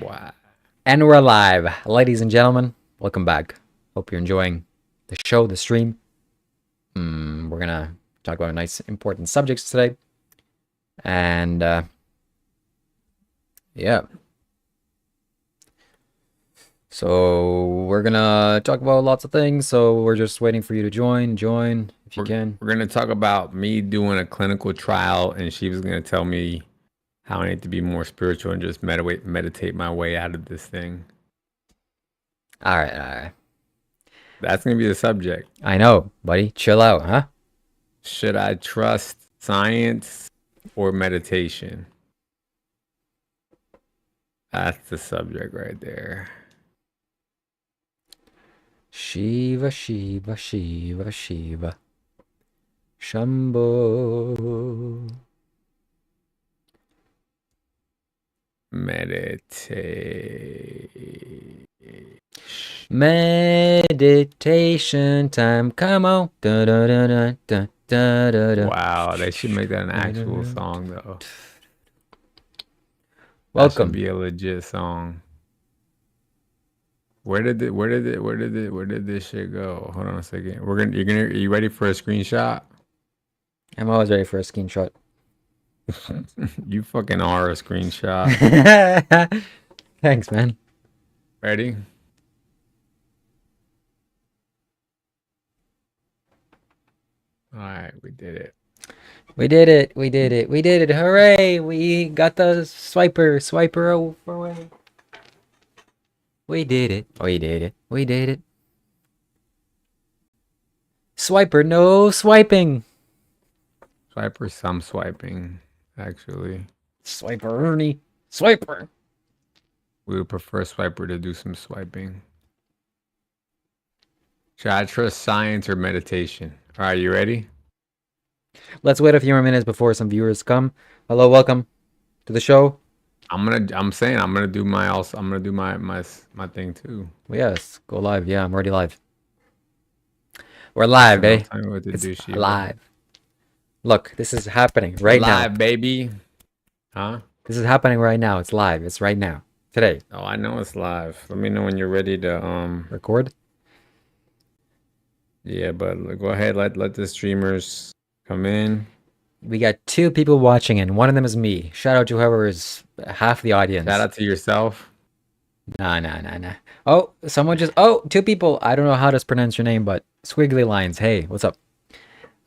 Wow. And we're live. Ladies and gentlemen, welcome back. Hope you're enjoying the show, the stream. We're going to talk about nice, important subjects today. And, yeah. So, we're going to talk about lots of things. So, we're just waiting for you to join. Join if you can. We're going to talk about me doing a clinical trial, and she was going to tell me how I need to be more spiritual and just meditate my way out of this thing. All right. That's going to be the subject. I know, buddy. Chill out, huh? Should I trust science or meditation? That's the subject right there. Shiva, Shiva, Shiva, Shiva. Shambho. Meditation time. Come on. Da, da, da, da, da, da, da. Wow, they should make that an actual song though. Welcome. That should be a legit song. Where did this shit go? Hold on a second. Are you ready for a screenshot? I'm always ready for a screenshot. You fucking are a screenshot. Thanks, man. Ready? All right, we did it. We did it. Hooray! We got the swiper away. We did it. Swiper, no swiping. Swiper, some swiping, actually. Swiper, Ernie. Swiper. We would prefer Swiper to do some swiping. Should I trust science or meditation? All right, you ready? Let's wait a few more minutes before some viewers come. Hello, welcome to the show. I'm gonna do my thing too. Yes, go live. Yeah, I'm already live. We're live, eh? It's live. Look, this is happening right now. Live, baby. Huh? This is happening right now. It's live. It's right now. Today. Oh, I know it's live. Let me know when you're ready to record. Yeah, but go ahead. Let the streamers come in. We got 2 people watching, and one of them is me. Shout out to whoever is half the audience. Shout out to yourself. Nah. Oh, someone just... Oh, 2 people. I don't know how to pronounce your name, but Squiggly Lines. Hey, what's up?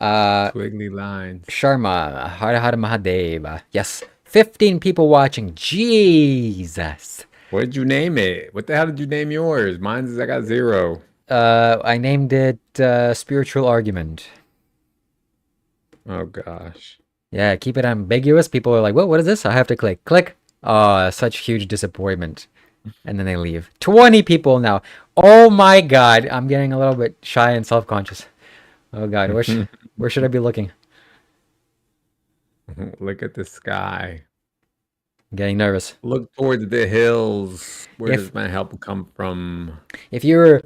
Squiggly Lines. Sharma. Hara Mahadeva. Yes. 15 people watching. Jesus. What did you name it? What the hell did you name yours? Mine's I got 0. I named it Spiritual Argument. Oh gosh. Yeah, keep it ambiguous. People are like, what is this? I have to click. Click. Oh, such huge disappointment. And then they leave. 20 people now. Oh my god. I'm getting a little bit shy and self-conscious. Oh god, where should I be looking? Look at the sky. I'm getting nervous. Look towards the hills. Where does my help come from? If you're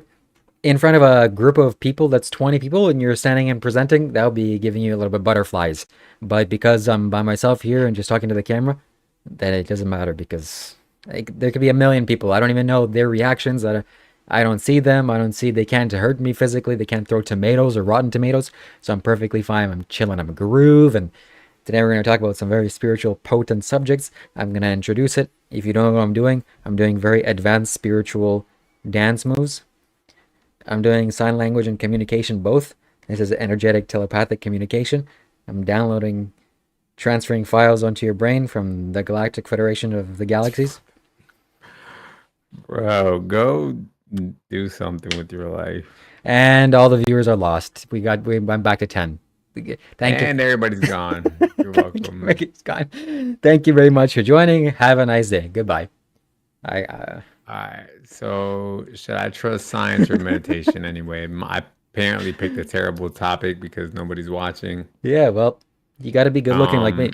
in front of a group of people that's 20 people and you're standing and presenting, that'll be giving you a little bit butterflies. But because I'm by myself here and just talking to the camera, then it doesn't matter, because there could be a million people. I don't even know their reactions. I don't see them. They can't hurt me physically. They can't throw tomatoes or rotten tomatoes. So I'm perfectly fine. I'm chilling. I'm a groove. And today we're going to talk about some very spiritual, potent subjects. I'm going to introduce it. If you don't know what I'm doing very advanced spiritual dance moves. I'm doing sign language and communication both. This is energetic telepathic communication. I'm transferring files onto your brain from the Galactic Federation of the Galaxies. Bro, go do something with your life. And all the viewers are lost. We went back to 10. Thank you. And everybody's gone. You're welcome. Everybody's gone. Thank you very much for joining. Have a nice day. Goodbye. All right. So, should I trust science or meditation anyway? I apparently picked a terrible topic because nobody's watching. Yeah, well, you got to be good looking like me.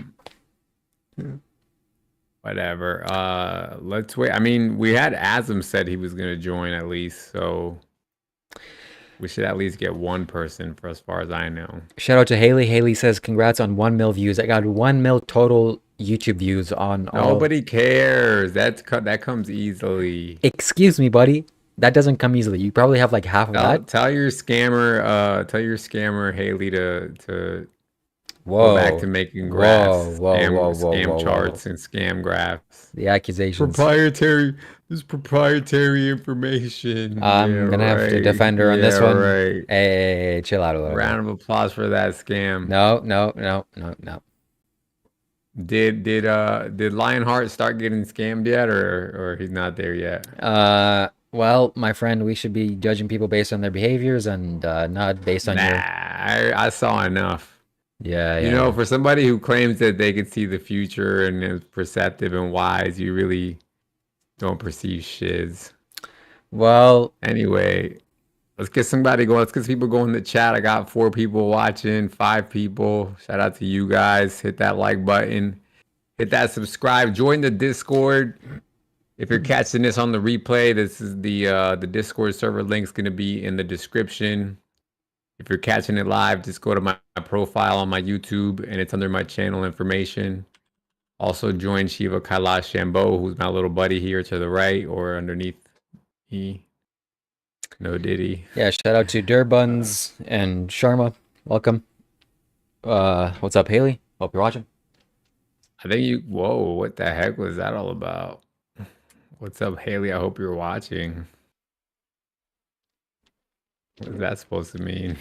Whatever. Let's wait. I mean, we had Azam said he was going to join at least, so we should at least get one person for as far as I know. Shout out to Haley. Haley says, congrats on 1 mil views. I got 1 mil total YouTube views on all. Nobody cares. That comes easily. Excuse me, buddy. That doesn't come easily. You probably have like half of that. Tell your scammer Haley to go back to Whoa. making Whoa, graphs, whoa, whoa, whoa, scam whoa, whoa. charts and scam graphs. The accusations. Proprietary, this is proprietary information. Yeah, I'm gonna have to right. defend her on Yeah, this one. right. Hey, chill out a little bit. Round of applause for that scam. No, no, no, no, no. Did Lionheart start getting scammed yet, or he's not there yet? Well, my friend, we should be judging people based on their behaviors and not based on Nah, your. I saw enough. Yeah, You yeah, know, yeah. for somebody who claims that they can see the future and is perceptive and wise, you really don't perceive shiz. Well, Anyway, let's get somebody going. Let's get people going in the chat. I got 4 people watching, 5 people. Shout out to you guys. Hit that like button. Hit that subscribe. Join the Discord. If you're catching this on the replay, this is the Discord server link's gonna be in the description. If you're catching it live, just go to my profile on my YouTube and it's under my channel information. Also join Shiva, Kailash, Shambho, who's my little buddy here to the right or underneath me. No Diddy. yeah, shout out to Durbuns and Sharma. Welcome. What's up, Haley? Hope you're watching. I think you, whoa, what the heck was that all about? What's up, Haley? I hope you're watching. What is that supposed to mean?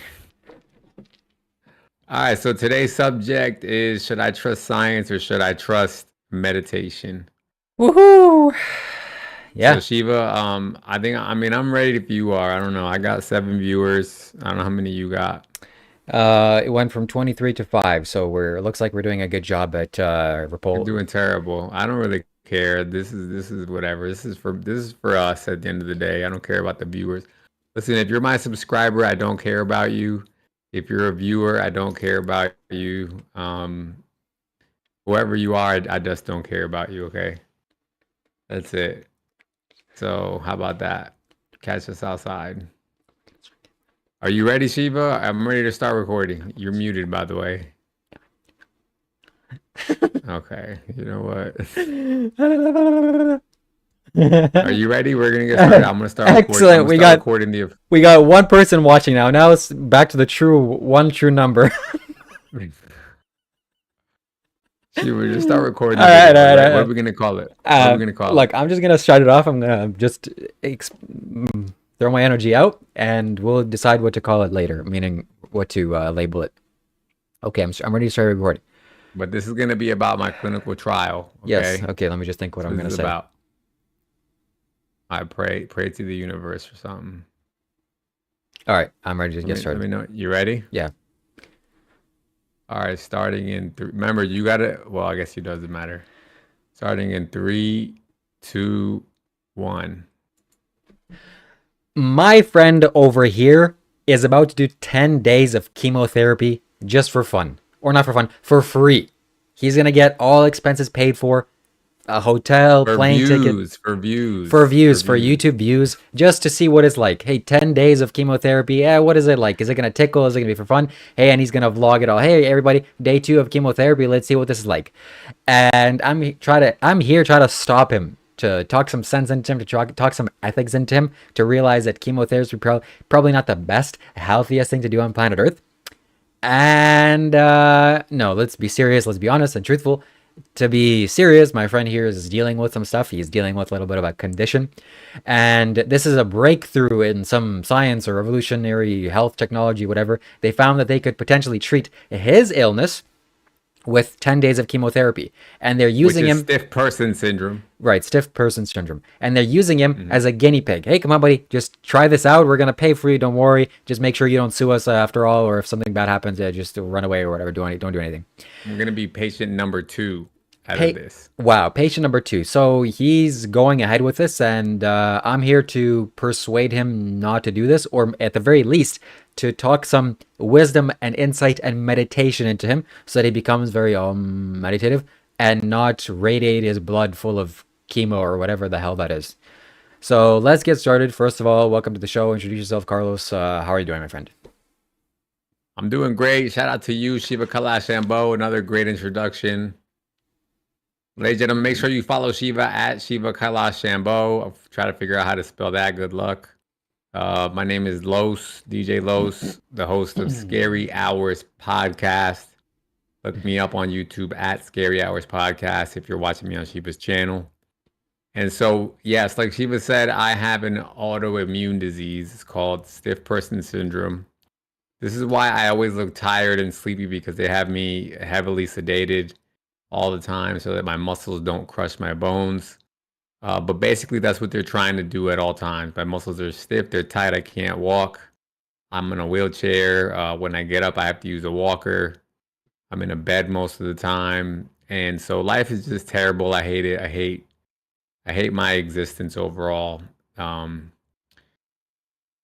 All right, so today's subject is, should I trust science or should I trust meditation? Woohoo! So Yeah. Shiva, I mean, I'm ready if you are. I don't know. I got 7 viewers. I don't know how many you got. It went from 23 to 5, so looks like we're doing a good job at You're report. doing terrible. I don't really care. This is whatever. This is for us at the end of the day. I don't care about the viewers. Listen, if you're my subscriber, I don't care about you. If you're a viewer, I don't care about you. Whoever you are, I just don't care about you, okay? That's it. So how about that? Catch us outside. Are you ready, Shiva? I'm ready to start recording. You're muted, by the way. Okay, you know what? Are you ready? We're gonna get started. I'm gonna start recording. Excellent. I'm gonna start recording the. We got one person watching now. Now it's back to the one true number. Shiva, just start recording. All right, all right, What all are we gonna call it? What are we gonna call it? Look, I'm just gonna start it off. I'm gonna just throw my energy out, and we'll decide what to call it later. Meaning what to label it. Okay, I'm ready to start recording. But this is gonna be about my clinical trial. Okay? Yes. Okay. Let me just think what I'm gonna say. About. I pray to the universe for something. All right, I'm ready to get started. Let me know. You ready? Yeah. All right, starting in three. Remember, you gotta. Well, I guess it doesn't matter. Starting in 3, 2, 1. My friend over here is about to do 10 days of chemotherapy just for fun. Or not for fun, for free. He's going to get all expenses paid for, a hotel, plane ticket. For views. For YouTube views, just to see what it's like. Hey, 10 days of chemotherapy. Yeah, what is it like? Is it going to tickle? Is it going to be for fun? Hey, and he's going to vlog it all. Hey, everybody, day 2 of chemotherapy. Let's see what this is like. And I'm here trying to stop him, to talk some sense into him, to talk some ethics into him, to realize that chemotherapy is probably not the best, healthiest thing to do on planet Earth. And no, let's be serious. Let's be honest and truthful. To be serious, my friend here is dealing with some stuff. He's dealing with a little bit of a condition. And this is a breakthrough in some science or revolutionary health technology, whatever. They found that they could potentially treat his illness with 10 days of chemotherapy. And they're using him. Stiff person syndrome. Right, stiff person syndrome. And they're using him as a guinea pig. Hey, come on, buddy, just try this out. We're going to pay for you. Don't worry. Just make sure you don't sue us after all, or if something bad happens, just run away or whatever. Don't do anything. I'm going to be patient number 2 out of this. Wow, patient number 2. So he's going ahead with this, and I'm here to persuade him not to do this, or at the very least, to talk some wisdom and insight and meditation into him so that he becomes very meditative and not radiate his blood full of chemo or whatever the hell that is. So let's get started. First of all, welcome to the show. Introduce yourself, Carlos. How are you doing, my friend? I'm doing great. Shout out to you, Shiva, Kailash, Shambho. Another great introduction. Ladies and gentlemen, make sure you follow Shiva at Shiva Kailash Shambho. I'll try to figure out how to spell that. Good luck. My name is Los, DJ Los, the host of Scary Hours Podcast. Look me up on YouTube at Scary Hours Podcast if you're watching me on Shiva's channel. And so, yes, like Shiva said, I have an autoimmune disease. It's called stiff person syndrome. This is why I always look tired and sleepy, because they have me heavily sedated all the time so that my muscles don't crush my bones. But basically, that's what they're trying to do at all times. My muscles are stiff, they're tight, I can't walk. I'm in a wheelchair. When I get up, I have to use a walker. I'm in a bed most of the time. And so life is just terrible. I hate it. I hate my existence overall.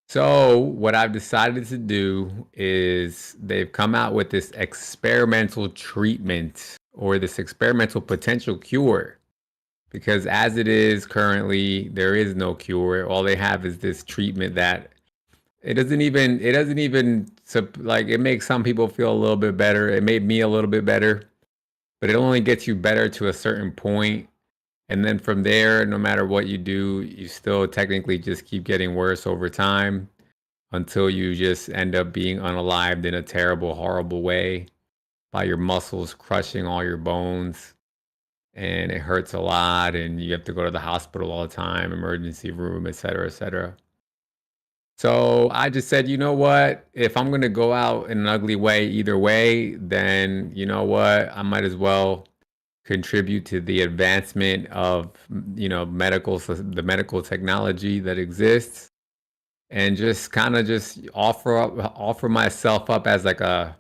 So what I've decided to do is they've come out with this experimental treatment, or this experimental potential cure, because as it is currently, there is no cure. All they have is this treatment that it doesn't even like, it makes some people feel a little bit better. It made me a little bit better, but it only gets you better to a certain point. And then from there, no matter what you do, you still technically just keep getting worse over time until you just end up being unalived in a terrible, horrible way by your muscles crushing all your bones. And it hurts a lot, and you have to go to the hospital all the time, emergency room, et cetera, et cetera. So I just said, you know what? If I'm going to go out in an ugly way either way, then you know what? I might as well contribute to the advancement of, the medical technology that exists, and just kind of just offer myself up as like a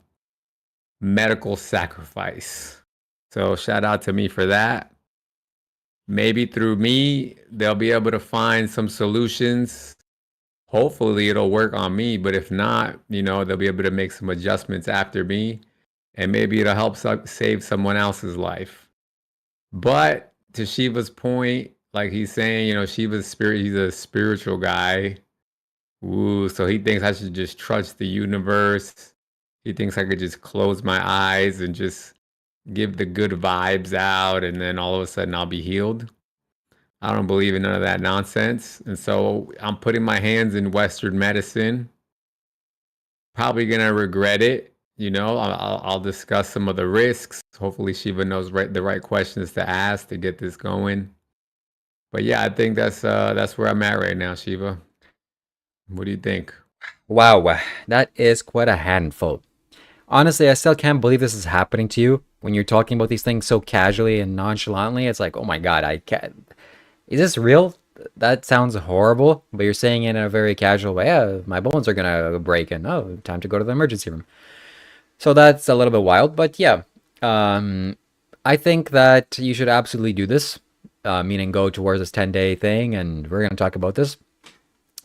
medical sacrifice. So shout out to me for that. Maybe through me, they'll be able to find some solutions. Hopefully it'll work on me, but if not, they'll be able to make some adjustments after me, and maybe it'll help save someone else's life. But to Shiva's point, like he's saying, Shiva's spirit, he's a spiritual guy. Ooh, so he thinks I should just trust the universe. He thinks I could just close my eyes and just give the good vibes out, and then all of a sudden I'll be healed. I don't believe in none of that nonsense. And so I'm putting my hands in Western medicine. Probably going to regret it. I'll discuss some of the risks. Hopefully Shiva knows the right questions to ask to get this going. But yeah, I think that's where I'm at right now, Shiva. What do you think? Wow, that is quite a handful. Honestly, I still can't believe this is happening to you when you're talking about these things so casually and nonchalantly. It's like, oh my God, I can't. Is this real? That sounds horrible, but you're saying it in a very casual way. Yeah, my bones are gonna break, and oh, time to go to the emergency room. So that's a little bit wild, but yeah. I think that you should absolutely do this, meaning go towards this 10-day thing, and we're gonna talk about this.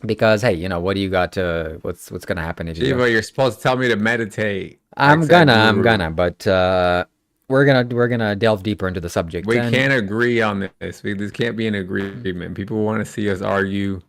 Because hey, what do you got to what's gonna happen if you Shiva, you're supposed to tell me to meditate. I'm gonna, but we're gonna delve deeper into the subject. We can't agree on this. This can't be an agreement. People want to see us argue.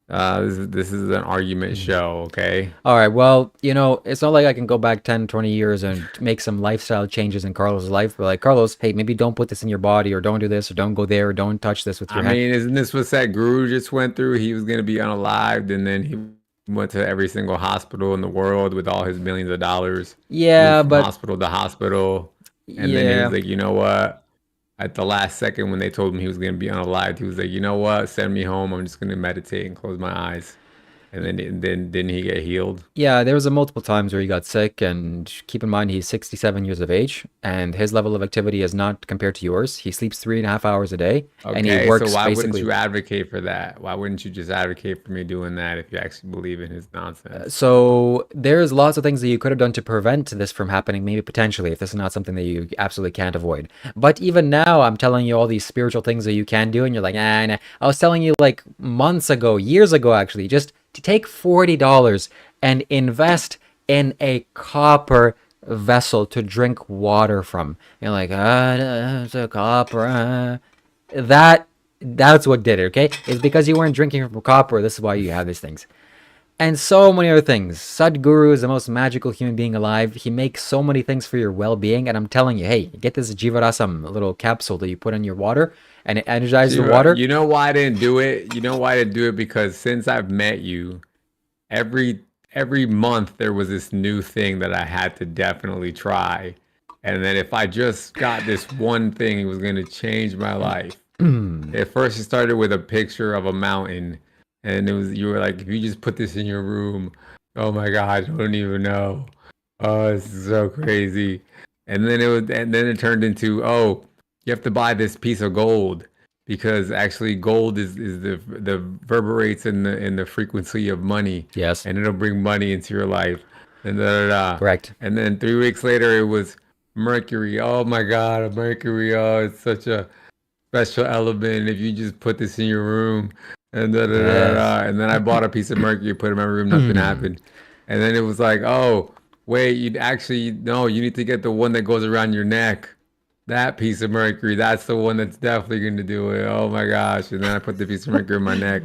This is an argument show, okay? All right, well, it's not like I can go back 10, 20 years and make some lifestyle changes in Carlos' life. But like, Carlos, hey, maybe don't put this in your body, or don't do this, or don't go there, or don't touch this with your hand. I mean, isn't this what that guru just went through? He was going to be unalived, and then he went to every single hospital in the world with all his millions of dollars. Yeah, but hospital to hospital. And then he was like, you know what? At the last second, when they told him he was going to be unalived, he was like, you know what? Send me home. I'm just going to meditate and close my eyes. And then didn't he get healed? Yeah, there was multiple times where he got sick, and keep in mind he's 67 years of age, and his level of activity is not compared to yours. He sleeps 3.5 hours a day, and he works so why basically... wouldn't you advocate for that? Why wouldn't you just advocate for me doing that if you actually believe in his nonsense? So there's lots of things that you could have done to prevent this from happening, maybe potentially, if this is not something that you absolutely can't avoid. But even now, I'm telling you all these spiritual things that you can do, and you're like, nah. I was telling you like months ago, years ago actually, just to take $40 and invest in a copper vessel to drink water from. You're like, it's a copper. That's what did it, okay? It's because you weren't drinking from copper. This is why you have these things. And so many other things. Sadhguru is the most magical human being alive. He makes so many things for your well-being. And I'm telling you, hey, get this Jivarasam little capsule that you put in your water and it energizes the Shiva, water. you know why I didn't do it? You know why I didn't do it? Because since I've met you, every every month there was this new thing that I had to definitely try. And then if I just got this one thing, it was going to change my life. At first, it started with a picture of a mountain, and it was you were like, if you just put this in your room, oh my God, I don't even know. Oh, this is so crazy. And then it turned into, oh, you have to buy this piece of gold because actually gold is the reverberates in the frequency of money, Yes, and it'll bring money into your life. And da da da. correct. And then 3 weeks later, it was Mercury. Oh my God, Mercury. Oh, it's such a special element if you just put this in your room and da, da, da, Yes. da. And then I bought a piece of mercury, put it in my room, nothing happened. And then it was like, oh, wait, you'd actually no, you need to get the one that goes around your neck. That piece of mercury, that's the one that's definitely going to do it. Oh my gosh. And then I put the piece of mercury in my neck.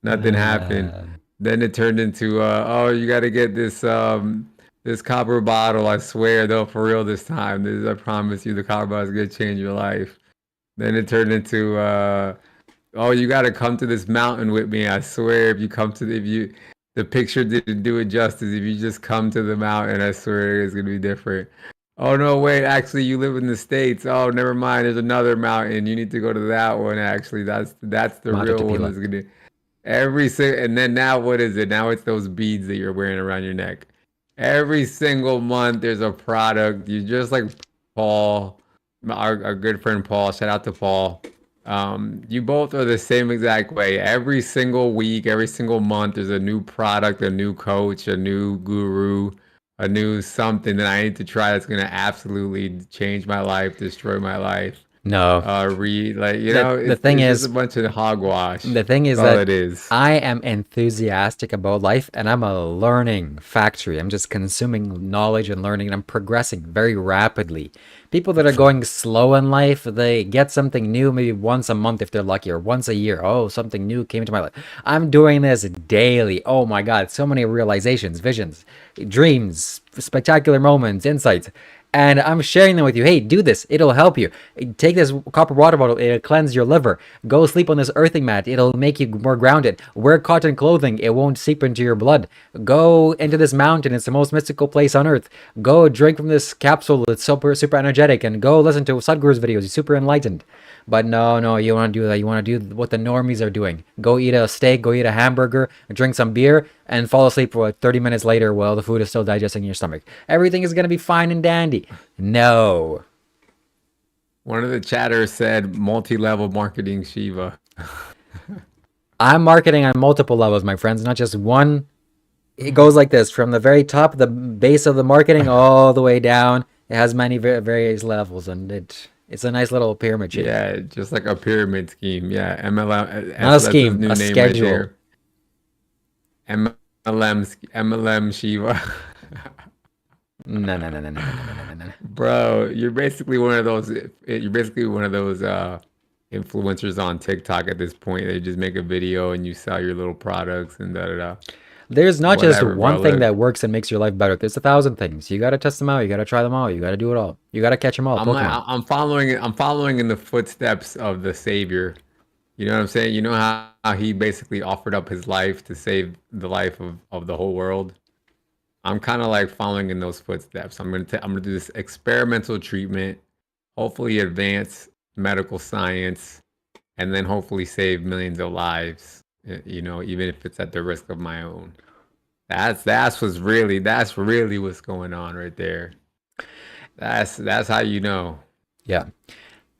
Nothing happened. Uh, Then it turned into oh, you got to get this copper bottle. I swear though, for real this time. This, I promise you the copper bottle is going to change your life. Then it turned into, oh, you got to come to this mountain with me. I swear, if you come to the picture didn't do it justice. If you just come to the mountain, I swear it's gonna be different. Oh no, wait, actually, you live in the States. Oh, never mind. There's another mountain. You need to go to that one. Actually, that's the Mata real one Tapila. that's gonna and then now what is it? Now it's those beads that you're wearing around your neck. Every single month there's a product. You just like Paul, our good friend Paul. Shout out to Paul. You both are the same exact way. Every single week, every single month, there's a new product, a new coach, a new guru, a new something that I need to try that's gonna absolutely change my life, destroy my life. No. Like The thing it's just a is, bunch of hogwash. the thing is That's all that it is. I am enthusiastic about life and I'm a learning factory. I'm just consuming knowledge and learning and I'm progressing very rapidly. People that are going slow in life, they get something new maybe once a month if they're lucky or once a year. Oh, something new came into my life. I'm doing this daily. Oh my God, so many realizations, visions, dreams, spectacular moments, insights. And I'm sharing them with you. Hey, do this. It'll help you. Take this copper water bottle. It'll cleanse your liver. Go sleep on this earthing mat. It'll make you more grounded. Wear cotton clothing. It won't seep into your blood. Go into this mountain. It's the most mystical place on earth. Go drink from this capsule. It's super energetic. And go listen to Sadhguru's videos. He's super enlightened. But no, you want to do that. You want to do what the normies are doing. Go eat a steak, go eat a hamburger, drink some beer, and fall asleep for 30 minutes later while the food is still digesting in your stomach. Everything is going to be fine and dandy. No. One of the chatters said multi-level marketing Shiva. I'm marketing on multiple levels, my friends, not just one. It goes like this from the very top, the base of the marketing, all the way down. It has many various levels, and it's a nice little pyramid shape. Yeah, just like a pyramid scheme. Yeah, MLM. Not a That's his scheme, new a name right schedule. there. MLM Shiva. No. Bro, you're basically one of those. You're basically one of those influencers on TikTok at this point. They just make a video and you sell your little products and da da da. There's not just Whatever, bro. one thing Look, that works and makes your life better. There's 1,000 things. You gotta test them out. You gotta try them out. You gotta do it all. You gotta catch them all. Pokemon. I'm following. I'm following in the footsteps of the Savior. You know what I'm saying? You know how he basically offered up his life to save the life of the whole world. I'm kind of like following in those footsteps. I'm gonna do this experimental treatment, hopefully advance medical science, and then hopefully save millions of lives. You know, even if it's at the risk of my own. That's really what's going on right there. That's how you know. Yeah.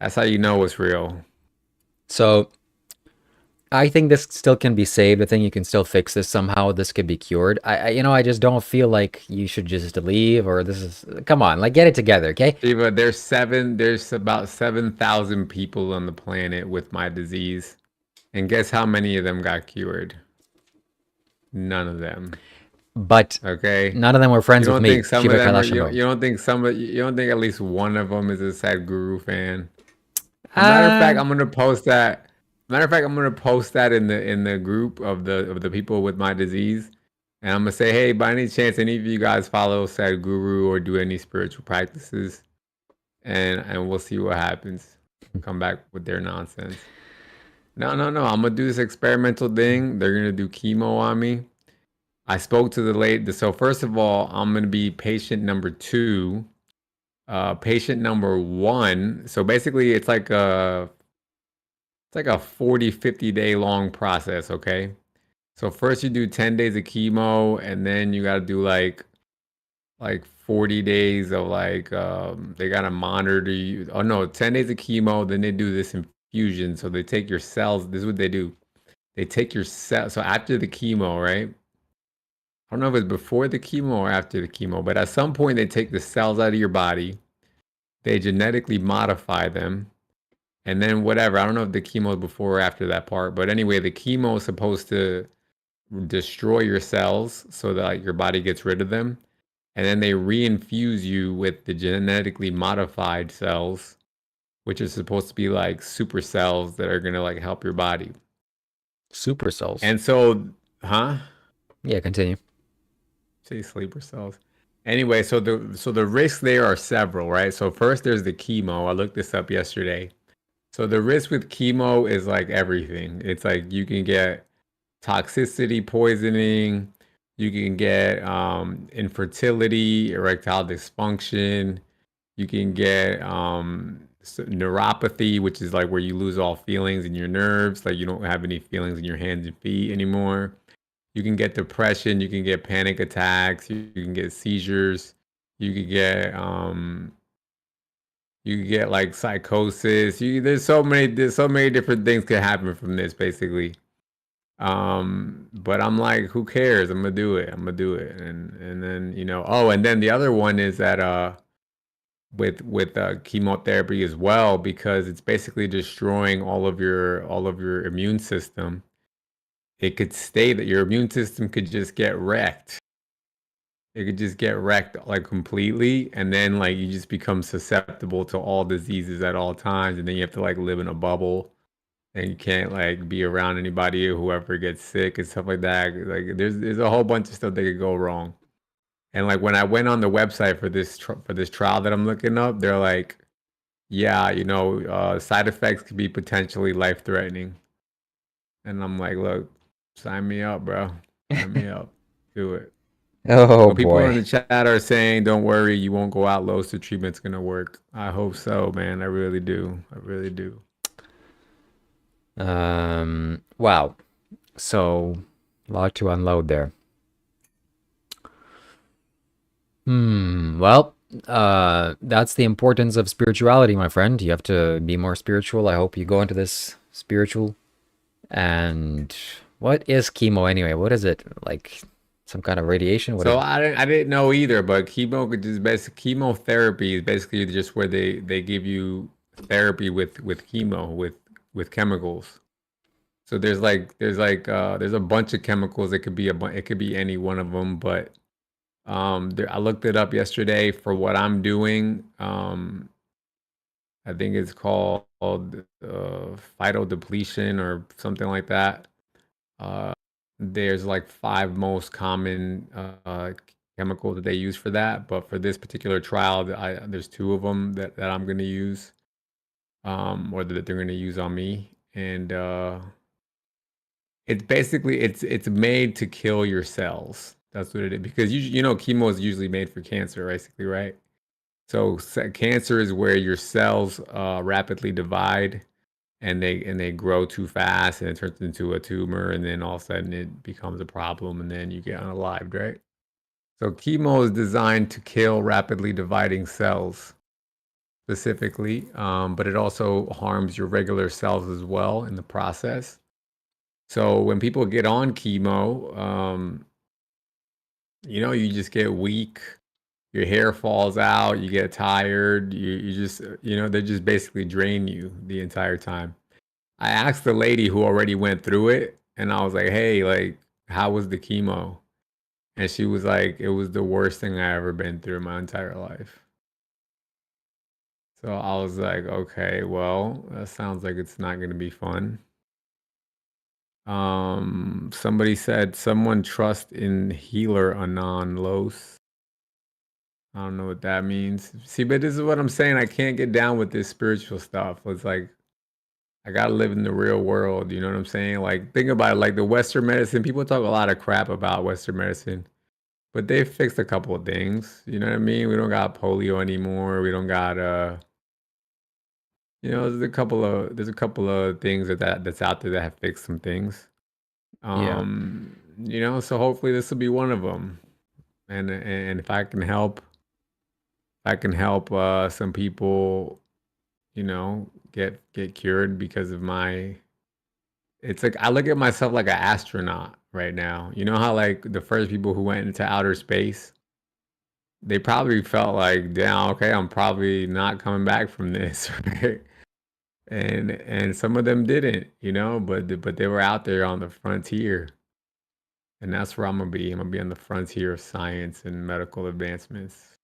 That's how you know what's real. So I think this still can be saved. I think you can still fix this somehow. This could be cured. I just don't feel like you should just leave or this is. Come on, like get it together, okay? Shiva, there's about 7,000 people on the planet with my disease. And guess how many of them got cured? None of them. But Okay. none of them were friends You with don't me. think some Shiva of them are, Kailash Shambho. you don't think at least one of them is a Sadhguru fan? A matter of fact, Uh, I'm gonna post that. Matter of fact, I'm gonna post that in the group of the people with my disease. And I'm gonna say, hey, by any chance, any of you guys follow Sadhguru or do any spiritual practices? And we'll see what happens. Come back with their nonsense. No, no, no. I'm gonna do this experimental thing. They're gonna do chemo on me. I spoke to the lady. So first of all, I'm gonna be patient number 2. Patient number 1. So basically, it's like a 40, 50 day long process. Okay. So first you do 10 days of chemo, and then you got to do like 40 days of they got to monitor you. Oh no, 10 days of chemo, then they do this infusion. So they take your cells. This is what they do. They take your cell. So after the chemo, right? I don't know if it's before the chemo or after the chemo, but at some point they take the cells out of your body. They genetically modify them. And then whatever. I don't know if the chemo is before or after that part. But anyway, the chemo is supposed to destroy your cells so that like, your body gets rid of them. And then they reinfuse you with the genetically modified cells, which is supposed to be like super cells that are going to like help your body. Super cells. And so, huh? Yeah, continue. Say sleeper cells. Anyway, so the risks there are several, right? So first there's the chemo. I looked this up yesterday. So the risk with chemo is like everything. It's like you can get toxicity, poisoning, you can get infertility, erectile dysfunction, you can get neuropathy, which is like where you lose all feelings in your nerves, like you don't have any feelings in your hands and feet anymore. You can get depression, you can get panic attacks, you can get seizures, you could get like psychosis. There's so many different things can happen from this basically. But I'm like, who cares? I'm gonna do it. And then and then the other one is that with chemotherapy as well, because it's basically destroying all of your immune system. It could stay that your immune system could just get wrecked. It could just get wrecked like completely, and then like you just become susceptible to all diseases at all times, and then you have to like live in a bubble, and you can't like be around anybody or whoever gets sick and stuff like that. Like there's a whole bunch of stuff that could go wrong. And like when I went on the website for this trial that I'm looking up, they're like, yeah, side effects could be potentially life threatening. And I'm like, look, sign me up, bro. Sign me up. Do it. Oh So people in boy. the chat are saying, don't worry, you won't go out low, so treatment's gonna work. I hope so, man. I really do. I really do. Wow. So, a lot to unload there. Well, that's the importance of spirituality, my friend. You have to be more spiritual. I hope you go into this spiritual. And what is chemo anyway? What is it? Like some kind of radiation? What is So it? I didn't know either, but chemotherapy is basically just where they give you therapy with chemo with chemicals. So there's a bunch of chemicals. It could be any one of them, but I looked it up yesterday for what I'm doing. I think it's called phytodepletion or something like that. Uh, there's like 5 most common chemicals that they use for that, but for this particular trial, there's 2 of them that I'm going to use, or that they're going to use on me, and it's basically it's made to kill your cells. That's what it is, because chemo is usually made for cancer, basically, right? So cancer is where your cells rapidly divide, and they grow too fast, and it turns into a tumor, and then all of a sudden it becomes a problem, and then you get unalived, right? So chemo is designed to kill rapidly dividing cells specifically, but it also harms your regular cells as well in the process. So when people get on chemo, you just get weak, your hair falls out, you get tired, you just, they just basically drain you the entire time. I asked the lady who already went through it, and I was like, hey, like, how was the chemo? And she was like, it was the worst thing I ever been through in my entire life. So I was like, okay, well, that sounds like it's not going to be fun. Somebody said someone trust in healer Anon Los. I don't know what that means. See, but this is what I'm saying. I can't get down with this spiritual stuff. It's like I gotta live in the real world. You know what I'm saying? Like, think about it. Like the Western medicine, people talk a lot of crap about Western medicine, but they fixed a couple of things. You know what I mean? We don't got polio anymore. We don't got there's a couple of things that's out there that have fixed some things. Yeah. So hopefully this will be one of them. And if I can help some people, get cured because of my. It's like I look at myself like an astronaut right now. You know how like the first people who went into outer space, they probably felt like, damn, okay, I'm probably not coming back from this, right? And some of them didn't, but they were out there on the frontier, and that's where I'm gonna be. I'm gonna be on the frontier of science and medical advancements.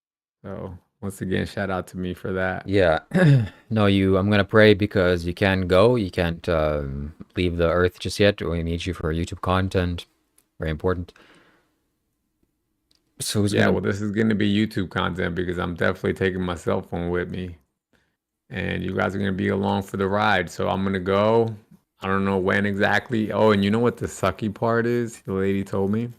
So once again, shout out to me for that. Yeah. No, I'm gonna pray because you can't go. You can't leave the earth just yet. We need you for YouTube content. Very important. So who's Yeah, gonna? well, this is gonna be YouTube content because I'm definitely taking my cell phone with me, and you guys are gonna be along for the ride. So I'm gonna go. I don't know when exactly. Oh, and you know what the sucky part is? The lady told me.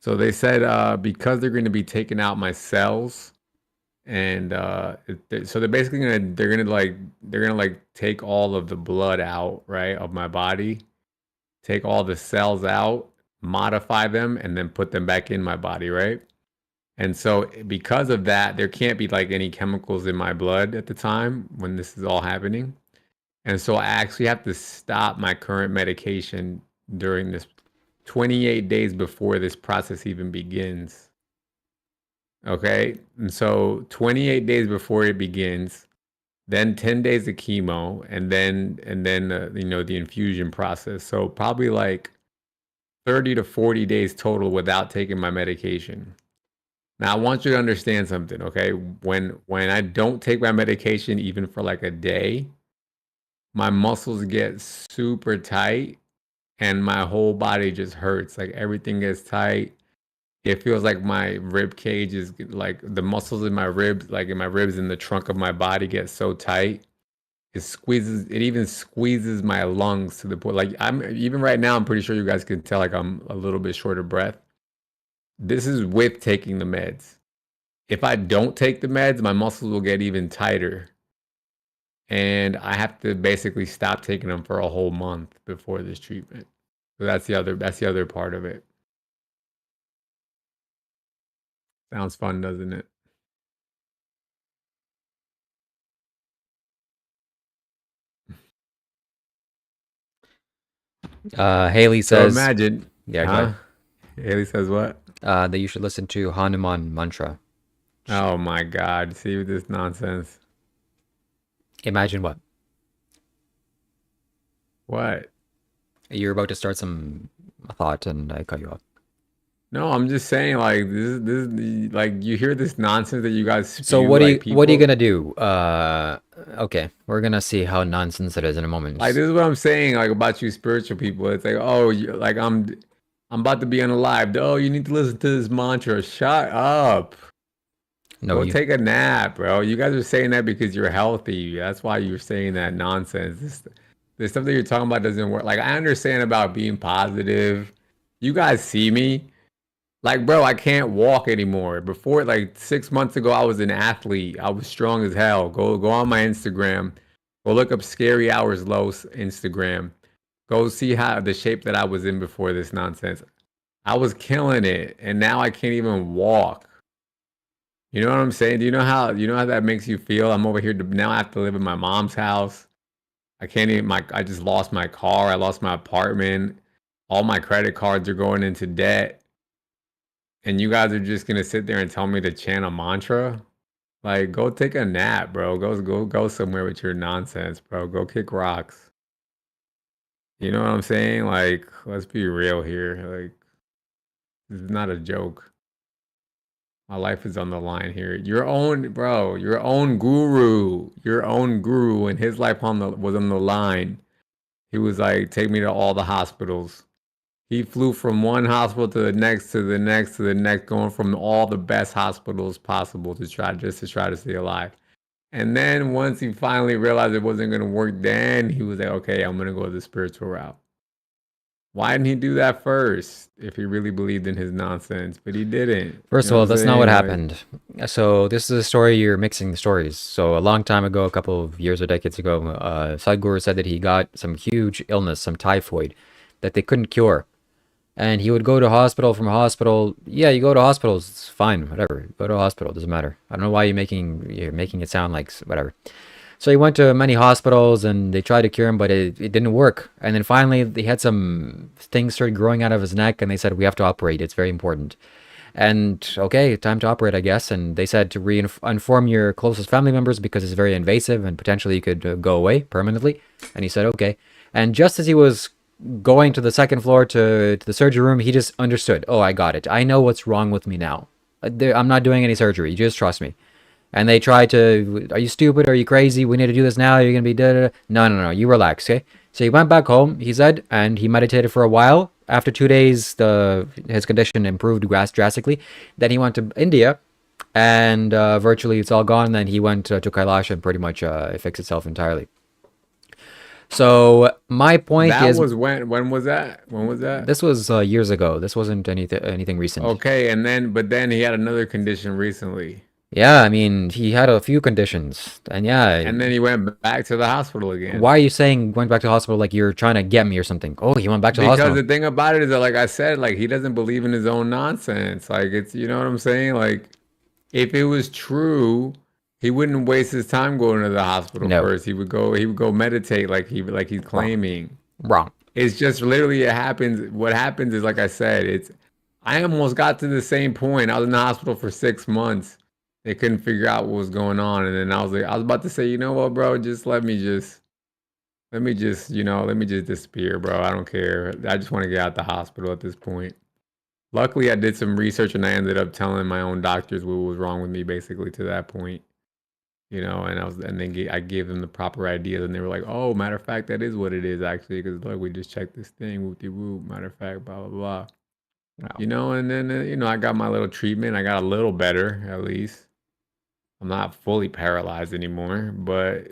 So they said because they're going to be taking out my cells, and so they're gonna like take all of the blood out, right, of my body, take all the cells out, modify them, and then put them back in my body, right? And so because of that, there can't be like any chemicals in my blood at the time when this is all happening. And so I actually have to stop my current medication during this 28 days before this process even begins. Okay. And so 28 days before it begins, then 10 days of chemo, and then the infusion process. So probably like 30 to 40 days total without taking my medication. Now I want you to understand something, okay? When I don't take my medication even for like a day, my muscles get super tight and my whole body just hurts. Like everything gets tight. It feels like my rib cage is like the muscles in my ribs, like in my ribs in the trunk of my body get so tight. It even squeezes my lungs to the point. Like I'm even right now, I'm pretty sure you guys can tell like I'm a little bit short of breath. This is with taking the meds. If I don't take the meds, my muscles will get even tighter. And I have to basically stop taking them for a whole month before this treatment. So that's the other part of it. Sounds fun, doesn't it? Haley So says, imagine, yeah, go huh? ahead. Haley says what? That you should listen to Hanuman mantra. Oh my God! See with this nonsense. Imagine what? What? You're about to start some thought and I cut you off. No, I'm just saying, like this, like you hear this nonsense that you guys So spew, like what are you people. gonna do? Okay, we're gonna see how nonsense it is in a Like moment. this is what I'm saying, like about you spiritual people. It's like, oh, like I'm about to be on a live. Oh, you need to listen to this mantra. Shut up. No, Go you. take a nap, bro. You guys are saying that because you're healthy. That's why you're saying that nonsense. This stuff that you're talking about doesn't work. Like I understand about being positive. You guys see me. Like, bro, I can't walk anymore. Before, like 6 months ago, I was an athlete. I was strong as hell. Go on my Instagram. Go look up Scary Hours Low Instagram. Go see how the shape that I was in before this nonsense. I was killing it, and now I can't even walk. You know what I'm saying? Do you know how that makes you feel? I'm over here now. I have to live in my mom's house. I can't even. I just lost my car. I lost my apartment. All my credit cards are going into debt. And you guys are just gonna sit there and tell me to chant a mantra? Like, go take a nap, bro. Go somewhere with your nonsense, bro. Go kick rocks. You know what I'm saying? Like, let's be real here. Like, this is not a joke. My life is on the line here. Your own, bro, your own guru, and his life was on the line. He was like, take me to all the hospitals. He flew from one hospital to the next, to the next, to the next, going from all the best hospitals possible to try to stay alive. And then once he finally realized it wasn't going to work, then he was like, okay, I'm going to go the spiritual route. Why didn't he do that first if he really believed in his nonsense? But he didn't. First of all, that's not what happened. So this is a story, you're mixing the stories. So a long time ago, a couple of years or decades ago, Sadhguru said that he got some huge illness, some typhoid, that they couldn't cure. And he would go to hospital from hospital. Yeah, you go to hospitals, it's fine, whatever. Go to a hospital, doesn't matter. I don't know why you're making it sound like whatever. So he went to many hospitals and they tried to cure him, but it didn't work. And then finally, they had some things started growing out of his neck, and they said, we have to operate. It's very important. And okay, time to operate, I guess. And they said to inform your closest family members because it's very invasive and potentially you could go away permanently. And he said, okay. And just as he was going to the second floor to the surgery room, he just understood. Oh, I got it. I know what's wrong with me now. I'm not doing any surgery. Just trust me. And they try to, are you stupid? Are you crazy? We need to do this now. You're going to be da-da-da. No. You relax, okay? So he went back home, he said, and he meditated for a while. After 2 days, his condition improved drastically. Then he went to India, and virtually it's all gone. Then he went to Kailash, and pretty much it fixed itself entirely. So my point is, that was when was that? When was that? This was years ago. This wasn't anything recent. Okay, but then he had another condition recently. Yeah, I mean, he had a few conditions, and yeah. And then he went back to the hospital again. Why are you saying went back to the hospital like you're trying to get me or something? Oh, he went back to the hospital. Because the thing about it is that, like I said, like he doesn't believe in his own nonsense. Like it's, you know what I'm saying? Like if it was true, he wouldn't waste his time going to the hospital first. He would go meditate like he's claiming. Wrong. It's just literally it happens. What happens is, like I said, I almost got to the same point. I was in the hospital for 6 months. They couldn't figure out what was going on, and then I was about to say, you know what, bro, just let me just disappear, bro. I don't care. I just want to get out the hospital at this point. Luckily, I did some research, and I ended up telling my own doctors what was wrong with me, basically to that point. You know, I gave them the proper ideas, and they were like, "Oh, matter of fact, that is what it is actually, because look, we just checked this thing, whoop de whoop. Matter of fact, blah blah blah." Wow. You know, and then I got my little treatment. I got a little better, at least. I'm not fully paralyzed anymore, but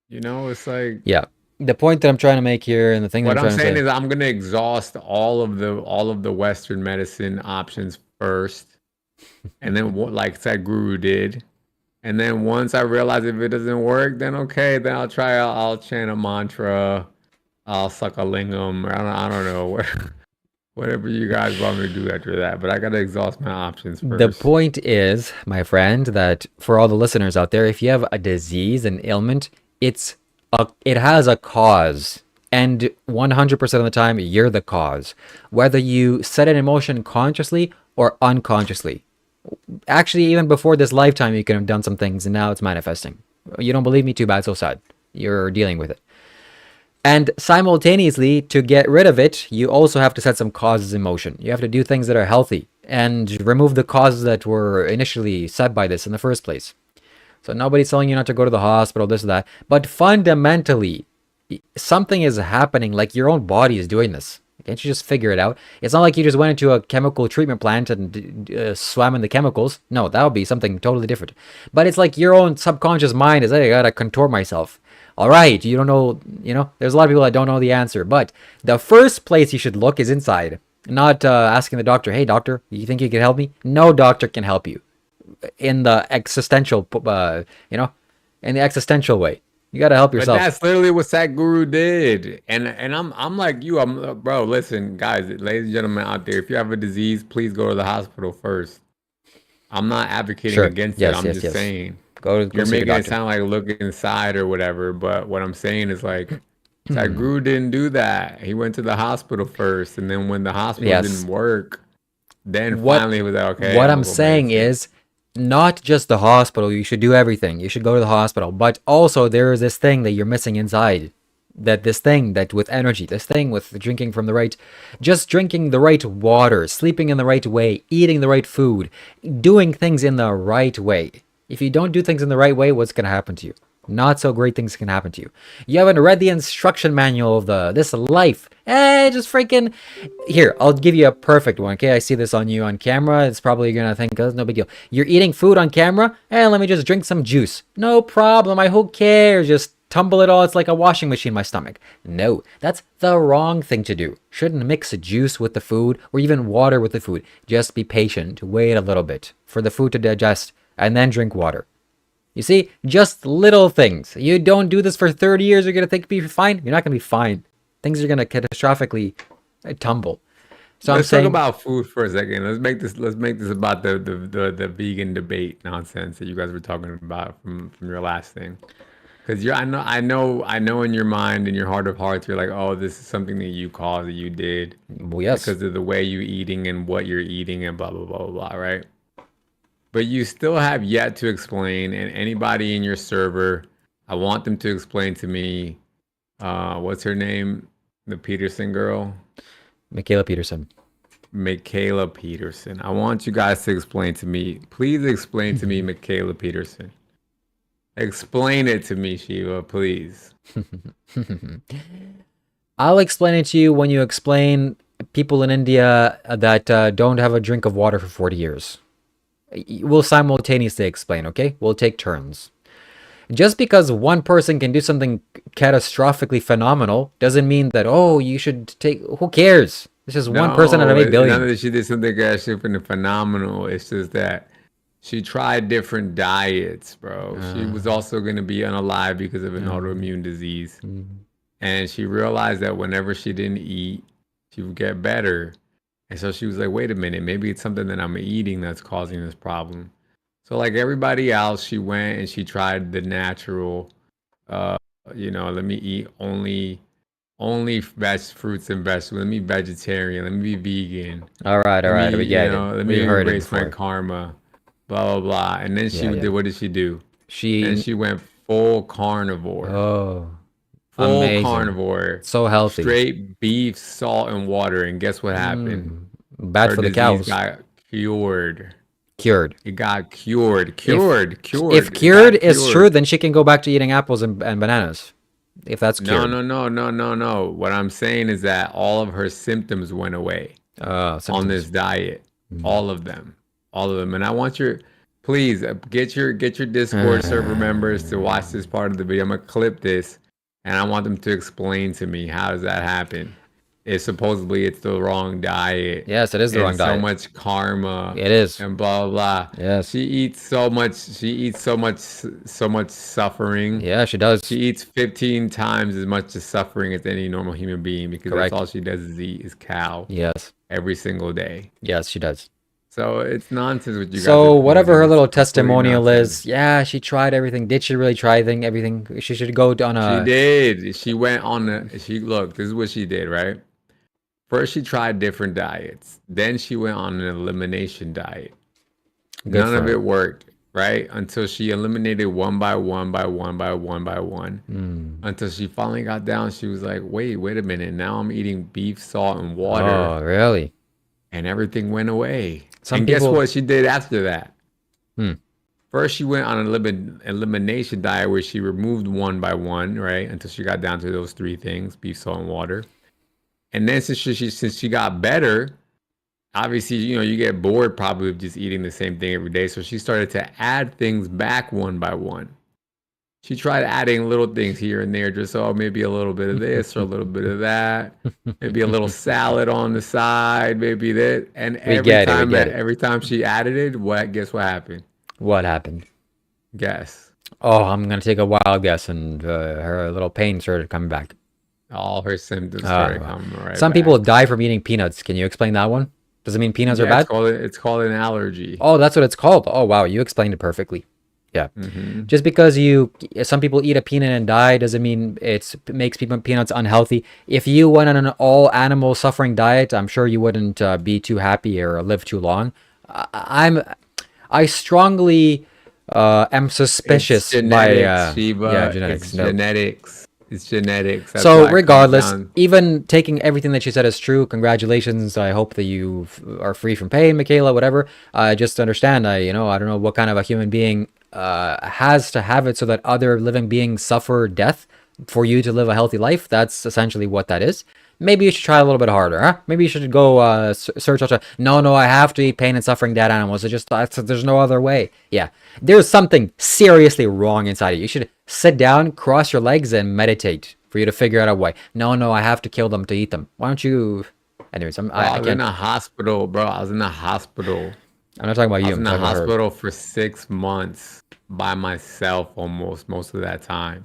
it's like, yeah. The point that I'm trying to make here, and the thing what I'm saying is, I'm gonna exhaust all of the Western medicine options first, and then like Sadhguru did, and then once I realize if it doesn't work, then okay, then I'll chant a mantra, I'll suck a lingam, or I don't know. Whatever you guys want me to do after that, but I gotta exhaust my options first. The point is, my friend, that for all the listeners out there, if you have a disease, an ailment, it has a cause, and 100% of the time, you're the cause. Whether you set it in motion consciously or unconsciously. Actually, even before this lifetime, you could have done some things, and now it's manifesting. You don't believe me? Too bad, so sad. You're dealing with it. And simultaneously, to get rid of it, you also have to set some causes in motion. You have to do things that are healthy and remove the causes that were initially set by this in the first place. So nobody's telling you not to go to the hospital, this or that. But fundamentally, something is happening, like your own body is doing this. Can't you just figure it out? It's not like you just went into a chemical treatment plant and swam in the chemicals. No, that would be something totally different. But it's like your own subconscious mind is, hey, I gotta contort myself. All right, you don't know, there's a lot of people that don't know the answer. But the first place you should look is inside. Not asking the doctor, hey, doctor, you think you can help me? No doctor can help you. In the existential, in the existential way. You got to help yourself. But that's literally what Sadhguru did. And I'm like you. Bro, listen, guys, ladies and gentlemen out there, if you have a disease, please go to the hospital first. I'm not advocating against it. I'm just saying. You're making it sound like look inside or whatever, but what I'm saying is like Sadhguru didn't do that. He went to the hospital first, and then when the hospital didn't work, then finally he was like, okay. What I'm saying is not just the hospital. You should do everything. You should go to the hospital, but also there is this thing that you're missing inside. This thing that with energy, this thing with drinking from the right, just drinking the right water, sleeping in the right way, eating the right food, doing things in the right way. If you don't do things in the right way, what's going to happen to you? not so great things can happen to you. You haven't read the instruction manual of this life. Just freaking here. I'll give you a perfect one. Okay, I see this on you on camera. It's probably gonna think that's no big deal. You're eating food on camera, and let me just drink some juice. No problem. Who cares? Just tumble it all. It's like a washing machine in my stomach. No, that's the wrong thing to do. Shouldn't mix juice with the food or even water with the food. Just be patient. Wait a little bit for the food to digest and then drink water. You see, just little things. You don't do this for 30 years, you're going to think you're fine. You're not going to be fine. Things are going to catastrophically tumble. So let's talk about food for a second. Let's make this about the vegan debate nonsense that you guys were talking about from your last thing. Because I know in your mind, in your heart of hearts, you're like, oh, this is something that you caused, that you did. Well, yes. Because of the way you're eating and what you're eating and blah, blah, blah, blah, blah, right? But you still have yet to explain, and anybody in your server, I want them to explain to me, what's her name? The Peterson girl? Michaela Peterson. Michaela Peterson. I want you guys to explain to me. Please explain to me, Michaela Peterson. Explain it to me, Shiva, please. I'll explain it to you when you explain people in India that don't have a drink of water for 40 years. We'll simultaneously explain, okay? We'll take turns. Just because one person can do something catastrophically phenomenal doesn't mean that, oh, you should take... Who cares? It's just one person out of 8 billion. None of that she did something catastrophically phenomenal. It's just that she tried different diets, bro. She was also going to be unalive because of an autoimmune disease. And she realized that whenever she didn't eat, she would get better. And so she was like, wait a minute, maybe it's something that I'm eating that's causing this problem. So like everybody else, she went and she tried the natural, let me eat only fruits and vegetables. Let me be vegetarian. Let me be vegan. All right. We get it. Let me embrace my karma. Blah, blah, blah. And then she did, what did she do? She went full carnivore. Oh. Full Amazing. Carnivore. So healthy. Straight beef, salt, and water. And guess what happened? Bad for the cows. Got cured. It got cured. If cured is true, then she can go back to eating apples and bananas. If that's cured. No. What I'm saying is that all of her symptoms went away on this diet. All of them. And I want please get your Discord server members to watch this part of the video. I'm gonna clip this. And I want them to explain to me, how does that happen? It's the wrong diet. Yes, it is the wrong diet. So much karma. It is. And blah, blah, blah. Yes. She eats so much suffering. Yeah, she does. She eats 15 times as much as suffering as any normal human being, because that's all she does is eat cow. Yes. Every single day. Yes, she does. So it's nonsense what you guys. So whatever her little testimonial is, yeah, she tried everything. Did she really try everything? She should go on a... She did. She went on look, this is what she did, right? First, she tried different diets. Then she went on an elimination diet. None of it worked, right? Until she eliminated one by one. Until she finally got down. She was like, wait a minute. Now I'm eating beef, salt, and water. Oh, really? And everything went away. Guess what she did after that? First, she went on an elimination diet where she removed one by one, right? Until she got down to those 3 things, beef, salt, and water. And then since she got better, obviously, you get bored probably of just eating the same thing every day. So she started to add things back one by one. She tried adding little things here and there, just maybe a little bit of this or a little bit of that, maybe a little salad on the side, maybe that. And every time she added it, guess what happened? What happened? Guess. Oh, I'm gonna take a wild guess, and her little pain started coming back. All her symptoms started coming right Some back. people die from eating peanuts. Can you explain that one? Does it mean peanuts are bad? It's called an allergy. Oh, that's what it's called. Oh, wow, you explained it perfectly. Yeah. Just because some people eat a peanut and die doesn't mean it makes peanuts unhealthy. If you went on an all animal suffering diet, I'm sure you wouldn't be too happy or live too long. I strongly am suspicious by Shiva. Genetics. Genetics. It's genetics. That's so regardless, even taking everything that she said is true, congratulations. I hope that you are free from pain, Michaela, whatever. Just understand, I don't know what kind of a human being has to have it so that other living beings suffer death for you to live a healthy life. That's essentially what that is. Maybe you should try a little bit harder, huh? Maybe you should go search out. No, I have to eat pain and suffering dead animals. There's no other way. Yeah, there's something seriously wrong inside of you. You should sit down, cross your legs, and meditate for you to figure out a way. No, I have to kill them to eat them. Why don't you? Anyways, I was in a hospital, bro. I was in the hospital. I'm not talking about you. I was I'm in the talking about her. hospital for 6 months by myself almost most of that time.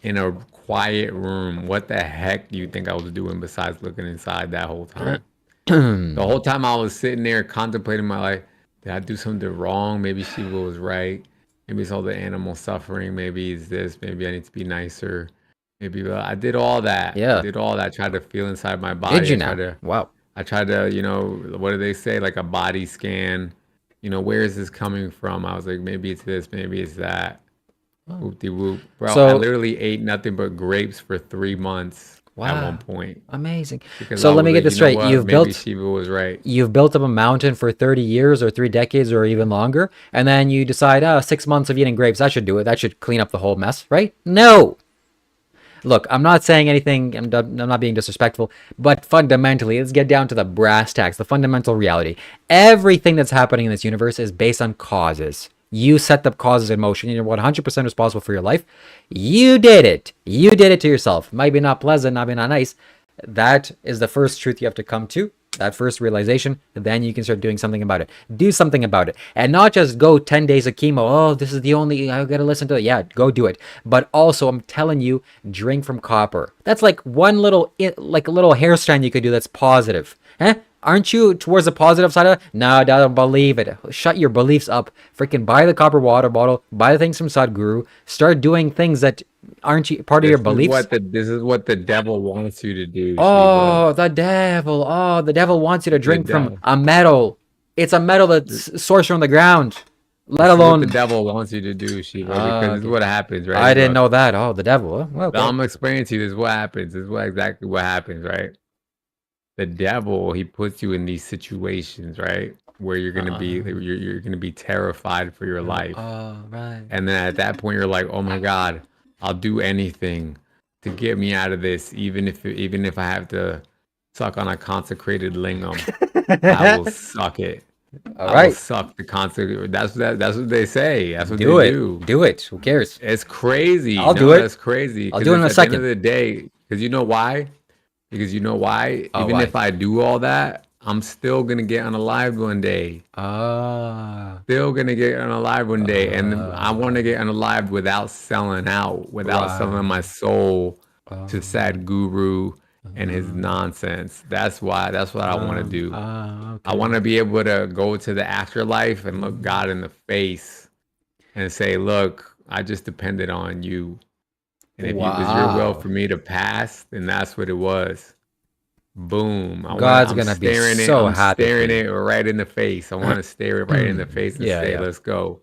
In a quiet room. What the heck do you think I was doing besides looking inside that whole time? The whole time I was sitting there contemplating my life. Did I do something wrong? Maybe Shiva was right. Maybe it's all the animal suffering. Maybe it's this. Maybe I need to be nicer. Maybe I did all that. Yeah. I did all that. Tried to feel inside my body. Did you now? Wow. I tried to, what do they say? Like a body scan. Where is this coming from? I was like, maybe it's this, maybe it's that. Whoop-de-whoop. Bro, So- I literally ate nothing but grapes for 3 months at Wow. one point. Amazing. Because So I let me was get like, this you know straight. what? Maybe Shiva was right. You've built up a mountain for 30 years or 3 decades or even longer, and then you decide, 6 months of eating grapes, that should do it. That should clean up the whole mess, right? No. Look, I'm not saying anything, I'm not being disrespectful, but fundamentally, let's get down to the brass tacks, the fundamental reality. Everything that's happening in this universe is based on causes. You set the causes in motion. You're 100% responsible for your life. You did it. You did it to yourself. Might be not pleasant, might be not nice. That is the first truth you have to come to. That first realization, then you can start doing something about it. Do something about it. And not just go 10 days of chemo. Oh, this is the only, I gotta listen to it. Yeah, go do it. But also, I'm telling you, drink from copper. That's like one little, like a little hair strand you could do that's positive. Huh? Aren't you towards the positive side of it? No, I don't believe it. Shut your beliefs up. Freaking buy the copper water bottle. Buy the things from Sadhguru. Start doing things that aren't you part of your beliefs. This is what the devil wants you to do. Oh, the devil. Oh, the devil wants you to drink from a metal. It's a metal that's sourced from the ground. Let alone what the devil wants you to do, Shiva, because this is what happens, right? I didn't know that. Oh, the devil. Huh? Well, okay. I'm explaining to you. This is what happens. This is exactly what happens, right? The devil, he puts you in these situations, right, where you're gonna be you're gonna be terrified for your life. Oh, right. And then at that point, you're like, oh my God, I'll do anything to get me out of this, even if I have to suck on a consecrated lingam. I will suck it. All I right. will suck the consecrated. That's what they say. That's what Do they it. do. Do it. Who cares? It's crazy. I'll do it. That's crazy. I'll do it in a At second. the end of the day, because you know why? Even Why? if I do all that, I'm still gonna get unalived one day. Still gonna get unalived one day, and I want to get unalived without selling out, without selling my soul to Sadhguru and his nonsense. That's what I want to do. Okay. I want to be able to go to the afterlife and look God in the face and say, "Look, I just depended on you." And if it was your will for me to pass, then that's what it was. Boom. God's gonna be so happy. I'm staring it right in the face. I want to stare it right in the face and say, "Let's go."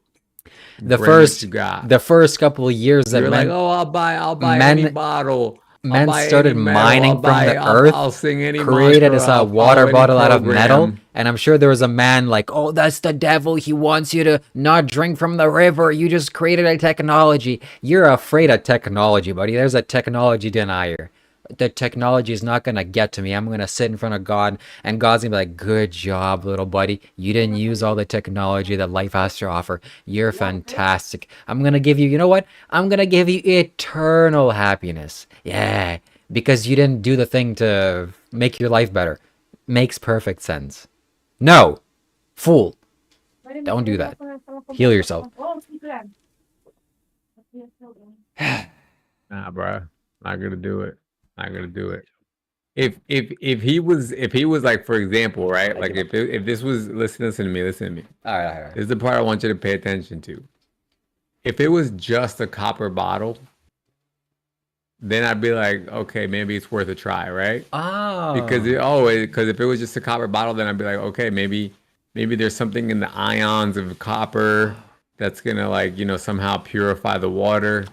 The Bring what you got. the first couple of years that You're men, like, "Oh, I'll buy any bottle." men I'll buy started any metal. mining from the I'll earth, sing any created mantra. this I'll water follow any bottle out of metal, program. and I'm sure there was a man like, oh, that's the devil. He wants you to not drink from the river. You just created a technology. You're afraid of technology, buddy. There's a technology denier. The technology is not going to get to me. I'm going to sit in front of God, and God's going to be like, good job, little buddy. You didn't use all the technology that life has to offer. You're fantastic. I'm going to give you, you know what? I'm going to give you eternal happiness. Yeah, because you didn't do the thing to make your life better. Makes perfect sense. No, fool. Don't do that. Heal yourself. Nah, bro. Not gonna do it. Not gonna do it. If he was like, for example, right? Like if this was listen to me. All right. This is the part I want you to pay attention to. If it was just a copper bottle, then I'd be like, okay, maybe it's worth a try, right? Oh. Because if it was just a copper bottle, then I'd be like, okay, maybe there's something in the ions of copper that's gonna somehow purify the water.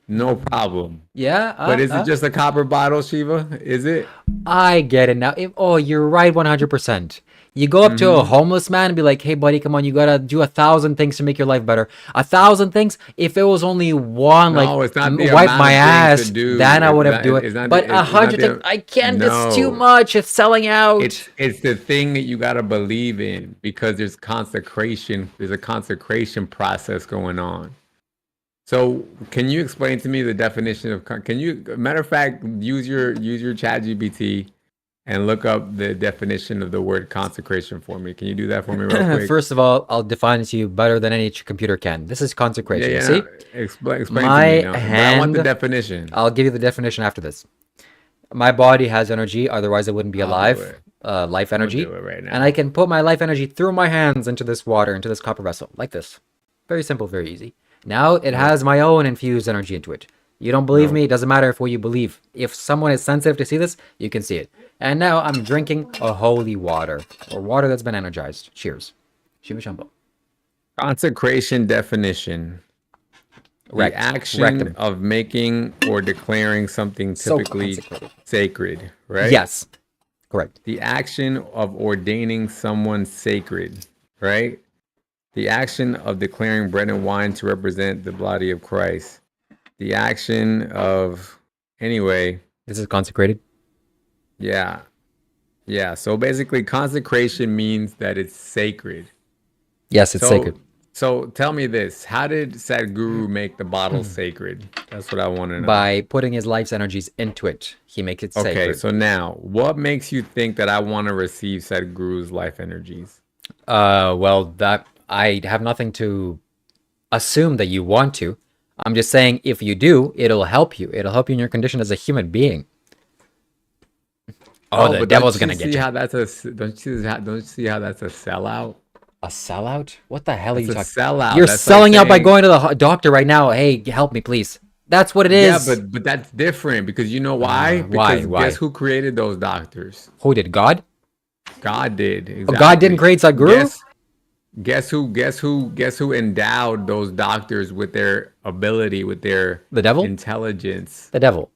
No problem. Yeah. But is it just a copper bottle, Shiva? Is it? I get it now. You're right 100%. You go up to a homeless man and be like, "Hey, buddy, come on, you gotta do 1,000 things to make your life better. 1,000 things. If it was only one, No, it's not the wipe amount my of things to ass, do. then I would have do it. It's not But it's not 100 things, I can't. It's too no. much. It's selling out. It's the thing that you gotta believe in because there's consecration. There's a consecration process going on. So, can you explain to me the definition of? Can you, matter of fact, use your Chat GPT and look up the definition of the word consecration for me? Can you do that for me real quick? First of all, I'll define it to you better than any computer can. This is consecration. Yeah, See, explain my to me now. But I want the hand. definition. I'll give you the definition after this. My body has energy, otherwise it wouldn't be I'll do alive. it. Life I'm gonna energy. do it right And now. I can put my life energy through my hands into this water, into this copper vessel, like this. Very simple, very easy. Now it has my own infused energy into it. You don't believe No. me? It doesn't matter if what you believe. If someone is sensitive to see this, you can see it. And now I'm drinking a holy water, or water that's been energized. Cheers. Shiva Shambho. Consecration definition. The action Rectum. of making or declaring something So typically consecrated. sacred, right? Yes. Correct. The action of ordaining someone sacred, right? The action of declaring bread and wine to represent the body of Christ. The action of, anyway, This is consecrated. yeah. Yeah. So basically, consecration means that it's sacred. Yes, it's So, sacred. so tell me this: how did Sadhguru make the bottle sacred? That's what I want to know. By putting his life's energies into it, he makes it Okay, sacred. so now, what makes you think that I want to receive Sadhguru's life energies? Well, that I have nothing to assume that you want to. I'm just saying if you do, it'll help you. It'll help you in your condition as a human being. Oh, the but devil's don't gonna you get see you. how that's a don't you see how that's a sellout? A sellout? What the hell are you It's a talking? sellout. You're That's like selling out by saying, going to the doctor right now. Hey, help me, please. That's what it yeah, is. but that's different because you know why? Why? Because Why? guess who created those doctors? Who did? God? God did. Oh, God didn't Exactly. create Sadhguru? Guess who endowed those doctors with their ability, with their The devil? intelligence? The devil.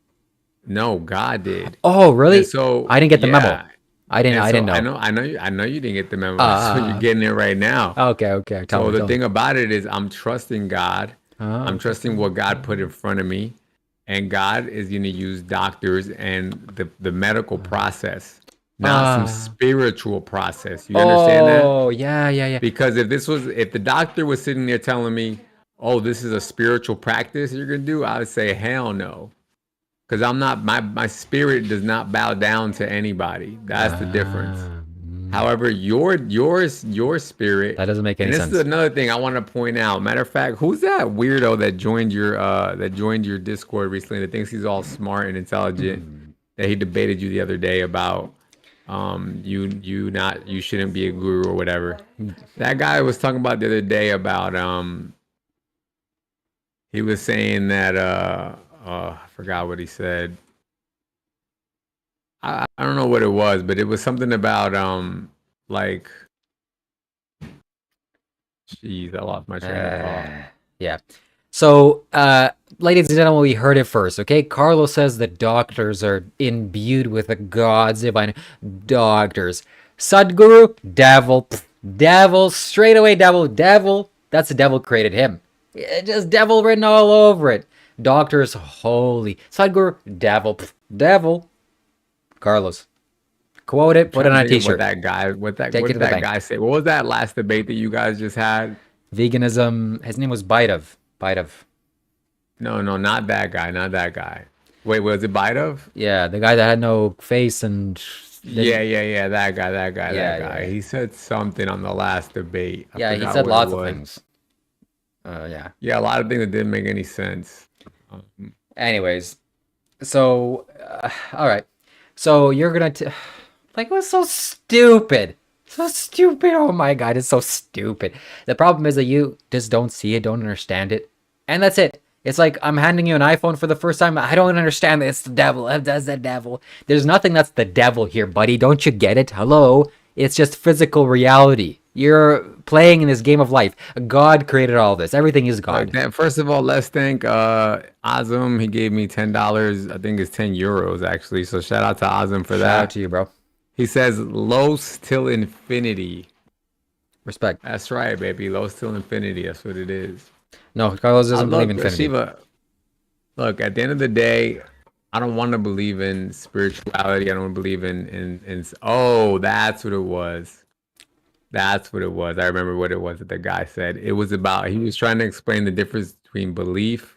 No, God did. Oh, really? And so I didn't get the memo. yeah. I didn't know. I know you didn't get the memo. So you're getting it right now. Okay. Tell So me. the thing about it is I'm trusting God. I'm trusting what God put in front of me. And God is going to use doctors and the medical process, not some spiritual process. You understand that? Oh, yeah. Because if the doctor was sitting there telling me, oh, this is a spiritual practice you're going to do, I would say, hell no. Because I'm not, my spirit does not bow down to anybody. That's the difference. However, your spirit. That doesn't make any and sense. this is another thing I want to point out. Matter of fact, who's that weirdo that joined your Discord recently that thinks he's all smart and intelligent? That he debated you the other day about you shouldn't be a guru or whatever. That guy was talking about the other day about he was saying that I forgot what he said. I don't know what it was, but it was something about like, jeez, I lost my train of thought. Yeah. So, ladies and gentlemen, we heard it first, okay? Carlos says that doctors are imbued with the God's divine doctors. Sadhguru, devil, devil, straight away devil. That's the devil created him. Just devil written all over it. Doctors, holy. Sadhguru, devil. Carlos, quote it, put it on a t-shirt. What that Take it to the bank. guy say? What was that last debate that you guys just had? Veganism, his name was Baidov. No, not that guy. Wait, was it Baidov? Yeah, the guy that had no face and... Yeah, that guy. Yeah. He said something on the last debate. I he forgot said what it lots of was. things. Yeah. Yeah, a lot of things that didn't make any sense. Anyways, so, all right. So you're gonna... like, it was so stupid. So stupid. Oh my God, it's so stupid. The problem is that you just don't see it, don't understand it. And that's it. It's like I'm handing you an iPhone for the first time. I don't understand that it's the devil. That's the devil. There's nothing that's the devil here, buddy. Don't you get it? Hello? It's just physical reality. You're playing in this game of life. God created all this. Everything is God. First of all, let's thank Azam. He gave me $10. I think it's €10 actually. So shout out to Azam for Shout that. out to you, bro. He says los till infinity. Respect. That's right, baby. Los till infinity. That's what it is. No, Carlos doesn't believe in Look, infinity. Shiva. Look, at the end of the day, I don't want to believe in spirituality. I don't believe in. Oh, that's what it was. That's what it was. I remember what it was that the guy said. It was about. He was trying to explain the difference between believing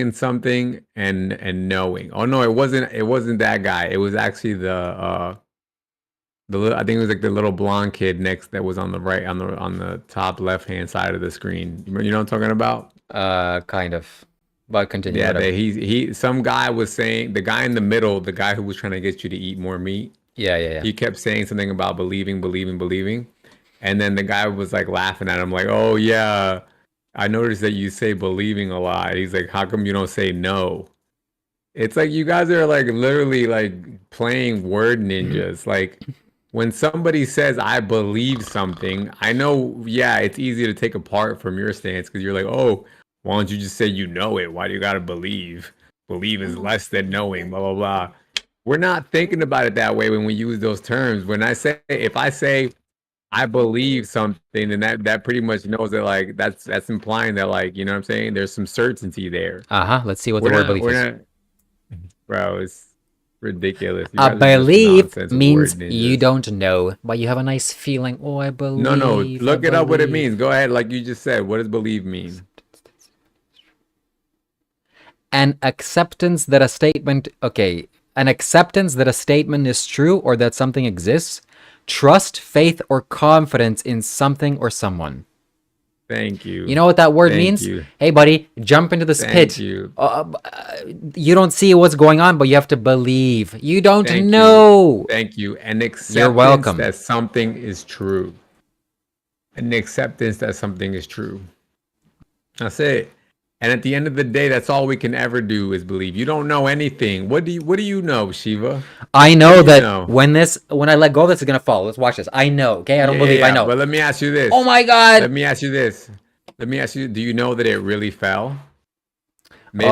in something, and knowing. Oh no, it wasn't. It wasn't that guy. It was actually the little, I think it was like the little blonde kid next that was on the right on the top left hand side of the screen. You know what I'm talking about? Kind of. But continue. Yeah, Whatever. he some guy was saying, the guy in the middle, the guy who was trying to get you to eat more meat. Yeah, yeah, yeah. He kept saying something about believing, and then the guy was like laughing at him, like, "Oh yeah, I noticed that you say believing a lot." He's like, "How come you don't say no?" It's like you guys are like literally like playing word ninjas. Like when somebody says I believe something, I know, yeah, it's easy to take apart from your stance because you're like, oh, why don't you just say you know it? Why do you gotta believe? Believe is less than knowing, blah blah blah. We're not thinking about it that way when we use those terms. When I say, if I say I believe something, then that pretty much knows that, like, that's implying that, like, you know what I'm saying? There's some certainty there. Uh-huh. Let's see what the We're word not belief is. we're not bro, it's ridiculous. You I guys are just believe nonsense means word you ninjas. don't know, but you have a nice feeling. Oh, I No, believe. look I it up what it believe. means. Go ahead, like you just said. What does believe mean? An acceptance that a statement. Okay, an acceptance that a statement is true or that something exists. Trust, faith, or confidence in something or someone. Thank you. You know what that word Thank means? you. Hey, buddy, jump into this Thank pit. you. You don't see what's going on, but you have to believe. You don't Thank you. know. Thank you. An You're acceptance welcome. that something is true. An acceptance that something is true. That's it. And at the end of the day, that's all we can ever do is believe. You don't know anything. What do you know, Shiva? I What know do you that know? when I let go, this is gonna fall. Let's watch this. I know. Okay, I don't believe. I Yeah. know. But let me ask you Oh this. my God. Let me ask you this. Let me ask you, do you know that it really fell? Maybe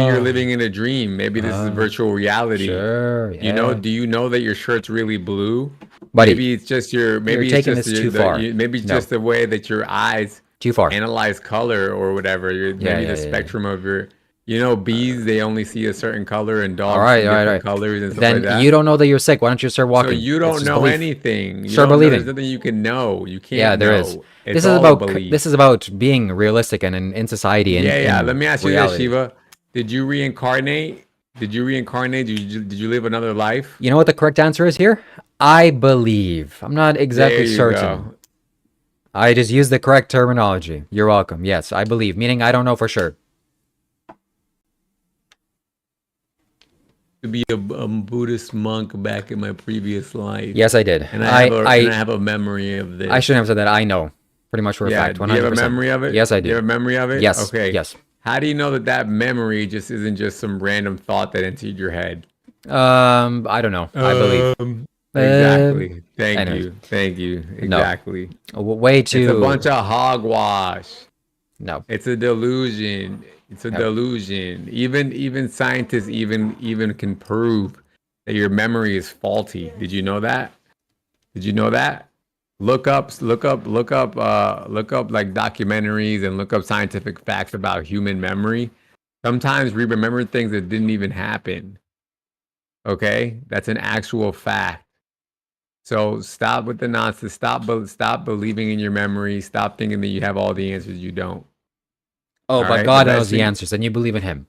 you're Oh. living in a dream. Maybe this is virtual reality. Sure. You know, Yeah. do you know that your shirt's really blue? Buddy, Maybe it's just you're taking this too far. maybe it's No, just the way that your eyes too far. analyze color or whatever. Yeah, Maybe yeah, the yeah, yeah. spectrum of your, bees, they only see a certain color, and All dogs right, see all right, all different right. colors and stuff like Then you that. don't know that you're sick. Why don't you start So walking? you It's don't just know belief. anything. You Start don't know. There's believing. nothing you can know. You Yeah, can't there is. know. It's all a belief. This is about being realistic and in society and Yeah. Let in me ask you this, reality. Shiva. Did you reincarnate? Did you reincarnate? Did you live another life? You know what the correct answer is here? I believe. I'm not There exactly you certain. go. I just used the correct terminology. You're welcome. Yes, I believe, meaning I don't know for sure. To be a Buddhist monk back in my previous life, Yes, I did. and I have a memory of I this. shouldn't have said that. I know pretty much for a Yeah. fact, Do you have a 100%. memory of it? Yes, I Do you do. have a memory of it? Yes, Okay. yes. How do you know that that memory just isn't just some random thought that entered your head? I don't know. I believe. Exactly. Thank Anyways, you. Thank you. no. Exactly. Way It's a too. bunch of hogwash. No. It's a delusion. It's a No. delusion. Even scientists even can prove that your memory is faulty. Did you know that? Did you know that? Look up like documentaries and look up scientific facts about human memory. Sometimes we remember things that didn't even happen. Okay? That's an actual fact. So stop with the nonsense. Stop believing in your memory. Stop thinking that you have all the answers. You don't. Oh, All but right. The God knows best the thing. answers, and you believe in Him.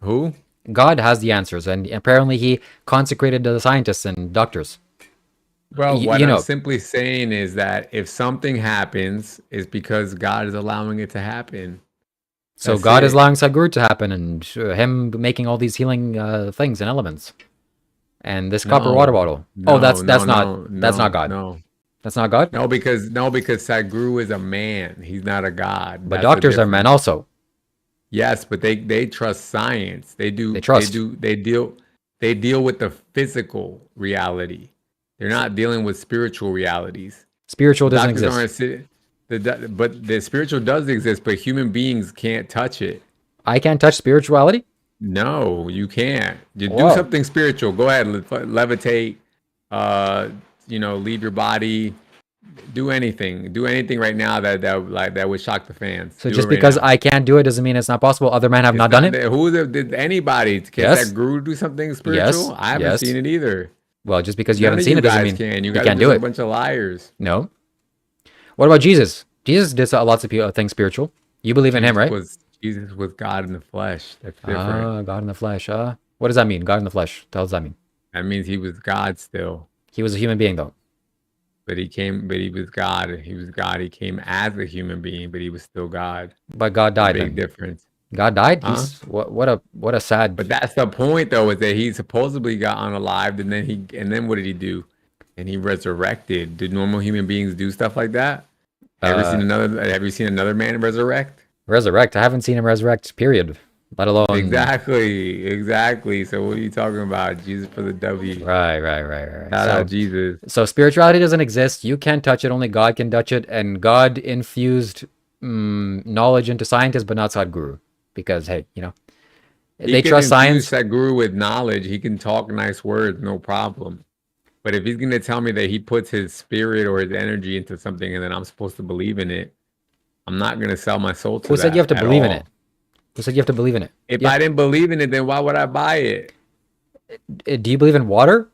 Who? God has the answers, and apparently He consecrated the scientists and doctors. Well, what You I'm know, simply saying is that if something happens, it's because God is allowing it to happen. so That's God is it. allowing Sadhguru to happen, and Him making all these healing things and elements, and this copper water No, bottle. Oh, no, no, no, that's not no, God. no. That's not God. Because Sadhguru is a man. He's not a god. But That's the doctors are men difference. also. Yes, but they trust science. They trust. They deal with the physical reality. They're not dealing with spiritual realities. Spiritual The doesn't doctors exist. aren't sitting. But the spiritual does exist, but human beings can't touch it. I can't touch spirituality. No, you can't. You do Whoa. something spiritual. Go ahead, levitate. leave your body, do anything right now that would shock the fans. So Do just it right because now. I can't do it doesn't mean it's not possible. Other men have It's not done it. Did anybody? Can't Yes. that guru do something Yes. spiritual? I haven't Yes. seen it either. Well, just because you None haven't of seen you it doesn't guys mean can. You you guys are can't just do a it. bunch of liars. No. What about Jesus? Jesus did lots of things spiritual. You believe in him, right? Jesus was God in the flesh. That's different. Ah, God in the flesh. What does that mean? God in the flesh. What does that mean? That means he was God still. He was a human being, though. But he was God. He was God. He came as a human being, but he was still God. But God died. Big Then difference. God died. Huh? He's what a sad. But that's the point, though, is that he supposedly got unalived, and then what did he do? And he resurrected. Did normal human beings do stuff like that? Have you seen another man resurrect? Resurrect. I haven't seen him resurrect. Period. Let alone. Exactly. So what are you talking about? Jesus for the W. Right. Shout out Jesus. So spirituality doesn't exist. You can't touch it. Only God can touch it. And God infused knowledge into scientists, but not Sadhguru. Because, hey, they trust science. Sadhguru with knowledge. He can talk nice words, no problem. But if he's going to tell me that he puts his spirit or his energy into something and then I'm supposed to believe in it, I'm not going to sell my soul to that. Who said you have to believe in it? Who said you have to believe in it? If I didn't believe in it, then why would I buy it? Do you believe in water?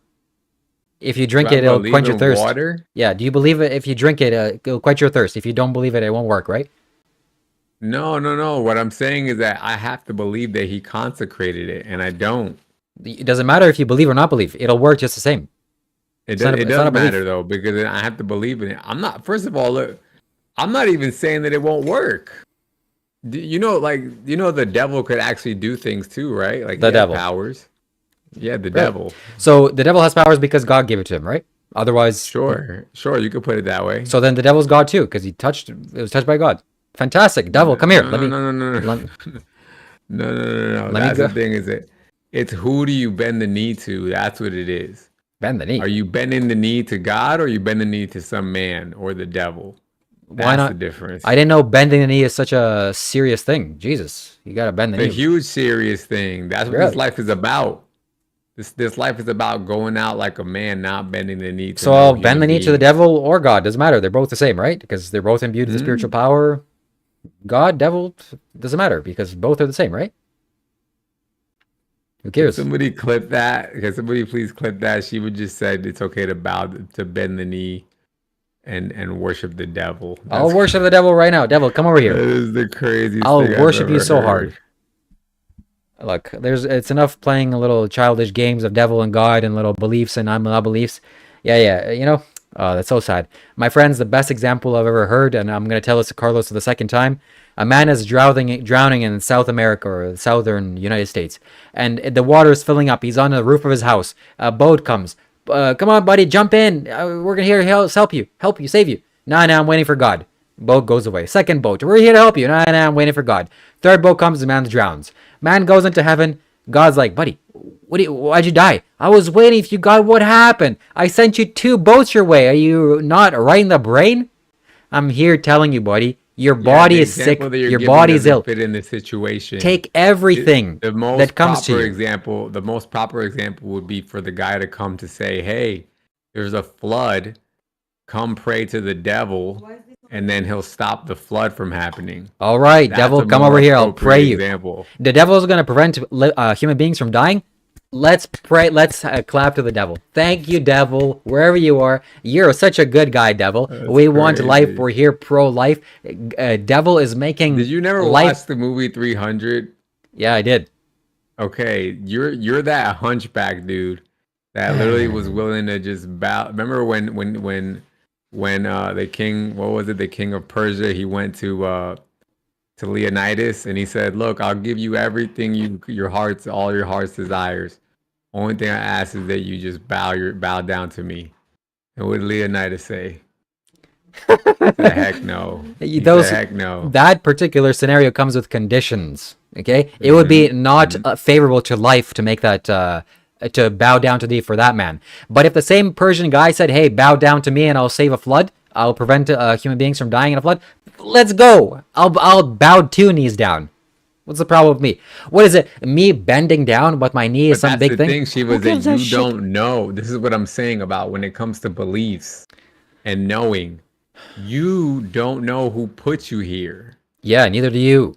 If you drink it, it'll quench your thirst. Water? Yeah. Do you believe it? If you drink it, it'll quench your thirst. If you don't believe it, it won't work, right? No. What I'm saying is that I have to believe that he consecrated it, and I don't. It doesn't matter if you believe or not believe. It'll work just the same. It doesn't matter, though, because I have to believe in it. First of all, look, I'm not even saying that it won't work. The devil could actually do things too, right? Like the devil powers. Yeah, the devil. So the devil has powers because God gave it to him, right? Otherwise, sure, you could put it that way. So then the devil's God too, because it was touched by God. Fantastic, devil, come here. No. That's the thing, is it's who do you bend the knee to? That's what it is. Bend the knee. Are you bending the knee to God, or are you bending the knee to some man or the devil? Why not? The difference. I didn't know bending the knee is such a serious thing. Jesus, you gotta bend the knee. A huge serious thing. That's what this life is about. This life is about going out like a man, not bending the knee. So I'll bend the knee to the devil or God. Doesn't matter. They're both the same, right? Because they're both imbued with spiritual power. God, devil, doesn't matter because both are the same, right? Who cares? Can somebody clip that? Can somebody please clip that? She would just said it's okay to bend the knee and worship the devil. I'll worship the devil right now. Devil, come over here. That is the craziest I'll thing worship I've you ever so heard. hard. Look, it's enough playing a little childish games of devil and God and little beliefs and not beliefs. Yeah. That's so sad. My friends, the best example I've ever heard, and I'm going to tell this to Carlos for the second time. A man is drowning in South America or the southern United States, and the water is filling up. He's on the roof of his house. A boat comes. Come on, buddy, jump in. We're going to help you, save you. Nah, I'm waiting for God. Boat goes away. Second boat, we're here to help you. Nah, I'm waiting for God. Third boat comes, the man drowns. Man goes into heaven. God's like, buddy, why'd you die? I was waiting for you, God. What happened? I sent you 2 boats your way. Are you not right in the brain? I'm here telling you, buddy. Your body is sick. Your body's ill. Fit in this situation. Take everything that comes to you. The most proper example would be for the guy to come to say, "Hey, there's a flood. Come pray to the devil." And then he'll stop the flood from happening. All right, devil, come over here. I'll pray you. Example. The devil is going to prevent human beings from dying. Let's pray. Let's clap to the devil. Thank you, devil. Wherever you are, you're such a good guy, devil. We want life. We're here pro-life. Devil is making. Did you never watch the movie 300? Yeah, I did. Okay, you're that hunchback dude that literally was willing to just bow. Remember when the king, what was it, the king of Persia, he went to Leonidas and he said, "Look, I'll give you everything all your heart's desires. Only thing I ask is that you just bow down to me." And what did Leonidas say? The heck no. Heck no. That particular scenario comes with conditions. Okay, it would be not favorable to life to make that to bow down to thee for that man. But if the same Persian guy said, "Hey, bow down to me and I'll save a flood. I'll prevent human beings from dying in a flood," let's go. I'll bow 2 knees down. What's the problem with me? What is it? Me bending down with my knee is But some that's big the thing? thing, Shiva, Who is that gives a you shit? don't know. This is what I'm saying about when it comes to beliefs and knowing. You don't know who put you here. Yeah, neither do you.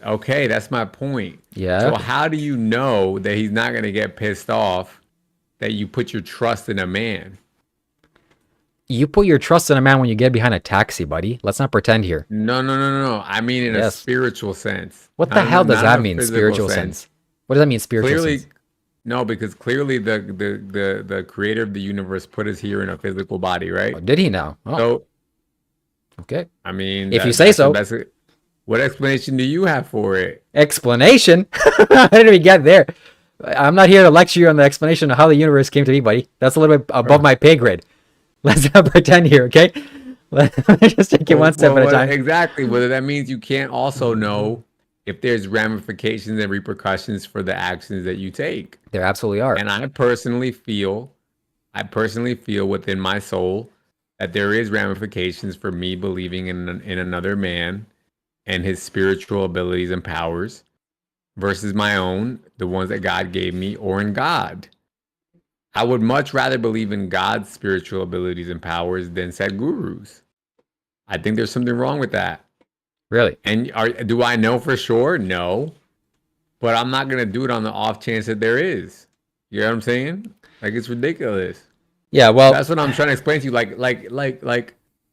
Okay, that's my point. Yeah. So how do you know that he's not going to get pissed off that you put your trust in a man? You put your trust in a man when you get behind a taxi, buddy. Let's not pretend here. No, no, no, no, no. I mean in a Yes. spiritual sense, What the hell does not that in a mean, physical spiritual sense. sense? What does that mean, spiritual Clearly, sense? no, because clearly the creator of the universe put us here in a physical body, Oh, right? did he now? Oh, So, okay. I mean, If you say that's the so. best. What explanation do you have for it? Explanation? How did we get there? I'm not here to lecture you on the explanation of how the universe came to be, buddy. That's a little bit above my pay grade. Let's not pretend here, okay? Let's just take it one step at a time. Exactly. Whether that means you can't also know if there's ramifications and repercussions for the actions that you take. There absolutely are. And I personally feel within my soul that there is ramifications for me believing in another man and his spiritual abilities and powers versus my own, the ones that God gave me, or in God. I would much rather believe in God's spiritual abilities and powers than said gurus. I think there's something wrong with that. Really? And do I know for sure? No. But I'm not going to do it on the off chance that there is. You know what I'm saying? Like, it's ridiculous. Yeah, well, That's what I'm trying to explain to you.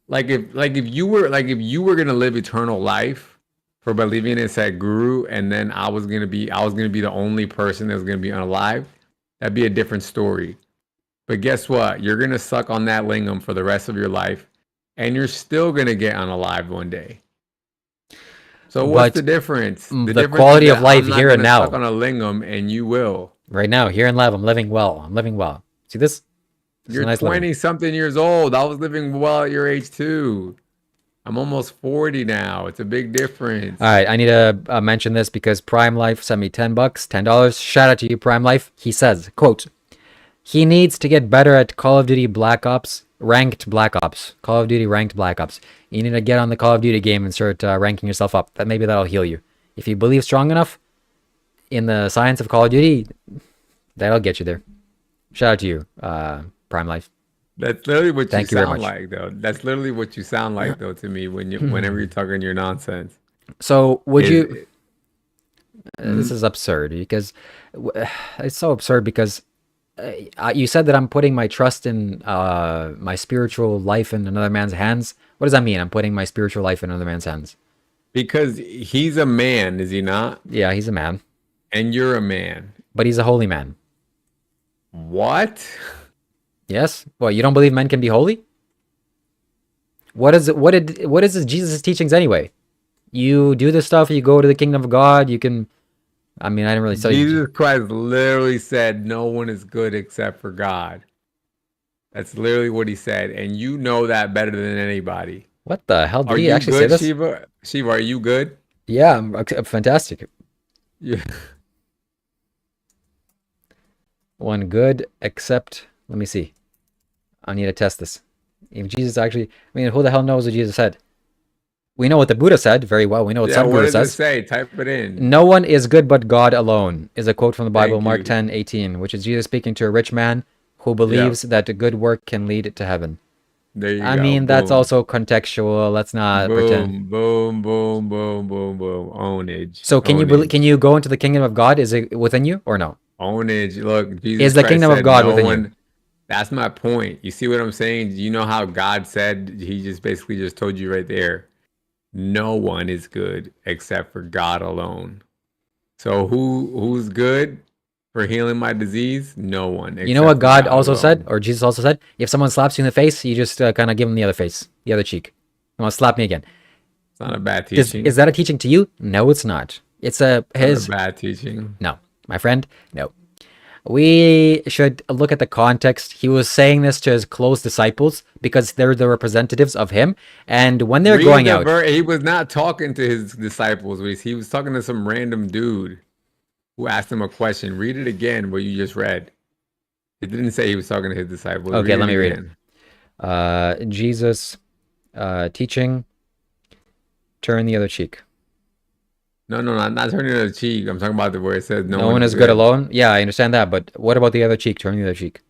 If you were gonna live eternal life for believing in said guru, and then I was gonna be the only person that was gonna be unalive, that'd be a different story. But guess what? You're gonna suck on that lingam for the rest of your life, and you're still gonna get unalive one day. So what's but the difference? the difference quality is of that life I'm not here and gonna suck now. on a lingam, and you will. Right now, here in live, I'm living well. I'm living well. See this? It's a You're nice living. 20 something years old. I was living well at your age too. I'm almost 40 now. It's a big difference. All right, I need to mention this because Prime Life sent me $10, $10. Shout out to you, Prime Life. He says, quote, he needs to get better at Call of Duty Black Ops, ranked Black Ops. Call of Duty ranked Black Ops. You need to get on the Call of Duty game and start ranking yourself up. That maybe that'll heal you. If you believe strong enough in the science of Call of Duty, that'll get you there. Shout out to you, Prime Life. That's literally what Thank you you very sound much. like, though. That's literally what you sound like, though, to me whenever you're talking your nonsense. So would you? Mm-hmm. This is absurd because it's so absurd because you said that I'm putting my trust in my spiritual life in another man's hands. What does that mean? I'm putting my spiritual life in another man's hands. Because he's a man, is he not? Yeah, he's a man, And you're a man. but he's a holy man. What? Yes. Well, you don't believe men can be holy? What is it? What is this Jesus' teachings anyway? You do this stuff. You go to the kingdom of God. You can. I mean, I didn't really study. Jesus Christ literally said, no one is good except for God. That's literally what he said. And you know that better than anybody. What the hell? Did Are he you actually say good, this? Shiva? Shiva, are you good? Yeah, I'm fantastic. Yeah. One good, except, let me see. I need to test this. If Jesus actually, I mean, who the hell knows what Jesus said? We know what the Buddha said very well. We know what Yeah, what Sadhguru does it says. say? Type it in. No one is good but God alone is a quote from the Bible, Thank Mark you. 10:18, which is Jesus speaking to a rich man who believes that a good work can lead to heaven. There you go. I mean, that's Boom. also contextual. Let's not pretend. Boom, boom, boom, boom, boom. Ownage. So can you Ownage. can you go into the kingdom of God? Is it within you or no? Ownage. Look, Jesus Is the Christ kingdom of said God no within one. you? That's my point. You see what I'm saying? You know how God said, he just basically just told you right there. No one is good except for God alone. So who's good for healing my disease? No one. You know what except for God also said, alone. or Jesus also said? If someone slaps you in the face, you just kind of give them the other face, the other cheek. You want to slap me again? It's not a bad Is, teaching. is that a teaching to you? No, it's not. It's a It's not his. a bad teaching. No, my friend, no. We should look at the context. He was saying this to his close disciples because they're the representatives of him. And when they're going out, He was not talking to his disciples. He was talking to some random dude who asked him a question. Read it again, what you just read. It didn't say he was talking to his disciples. Okay, let me read it. Jesus, teaching, turn the other cheek. No, no, not turning the other cheek. I'm talking about the where it says no No one one is is good good. alone. Yeah, I understand that, but what about the other cheek? Turn the other cheek.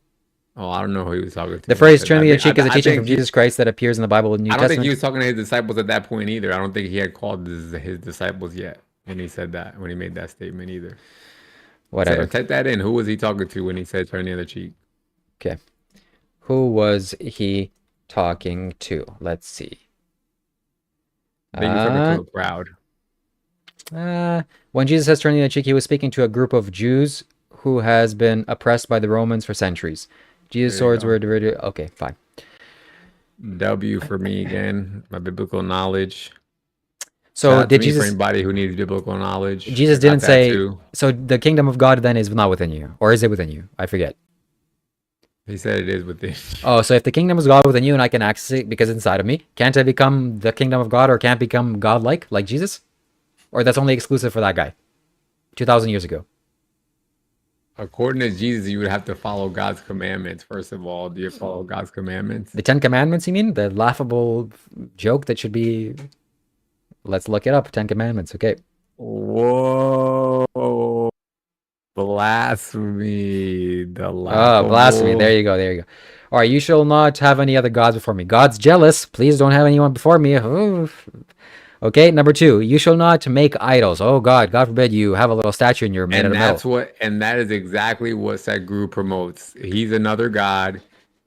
Oh, I don't know who he was talking to The when he phrase said "turn that. the other cheek" is a I teaching from think Jesus Christ that appears in the Bible and New I don't think he Testament. was talking to his disciples at that point either. I don't think he had called his disciples yet when he said that, when he made that statement either. Whatever. Type that in. Who was he talking to when he said turn the other cheek? Okay. Who was he talking to? Let's see. I think he was talking to Uh, a crowd. when Jesus says turn the other cheek, he was speaking to a group of Jews who has been oppressed by the Romans for centuries. Jesus' There you swords go. were diverted. Okay, fine. W for me again. My biblical knowledge. Shout So out to did me for Jesus? anybody who needs biblical knowledge. I Jesus got didn't that say. too. So the kingdom of God then is not within you, or is it within you? I forget. He said it is within. Oh, so if the kingdom is God within you and I can access it because it's inside of me, can't I become the kingdom of God or can't become God-like, like Jesus? Or that's only exclusive for that guy 2,000 years ago? According to Jesus, you would have to follow God's commandments. First of all, do you follow God's commandments? The Ten Commandments, you mean? The laughable joke that should be. Let's look it up. Ten Commandments. Okay. Whoa. Blasphemy. The Oh, blasphemy. There laughable. you go. There you go. All right. You shall not have any other gods before me. God's jealous. Please don't have anyone before me. Oof. Okay. Number two. You shall not make idols. Oh, God. God forbid you have a little statue and you're made out of metal. And that is exactly what Sadhguru promotes. He's another god.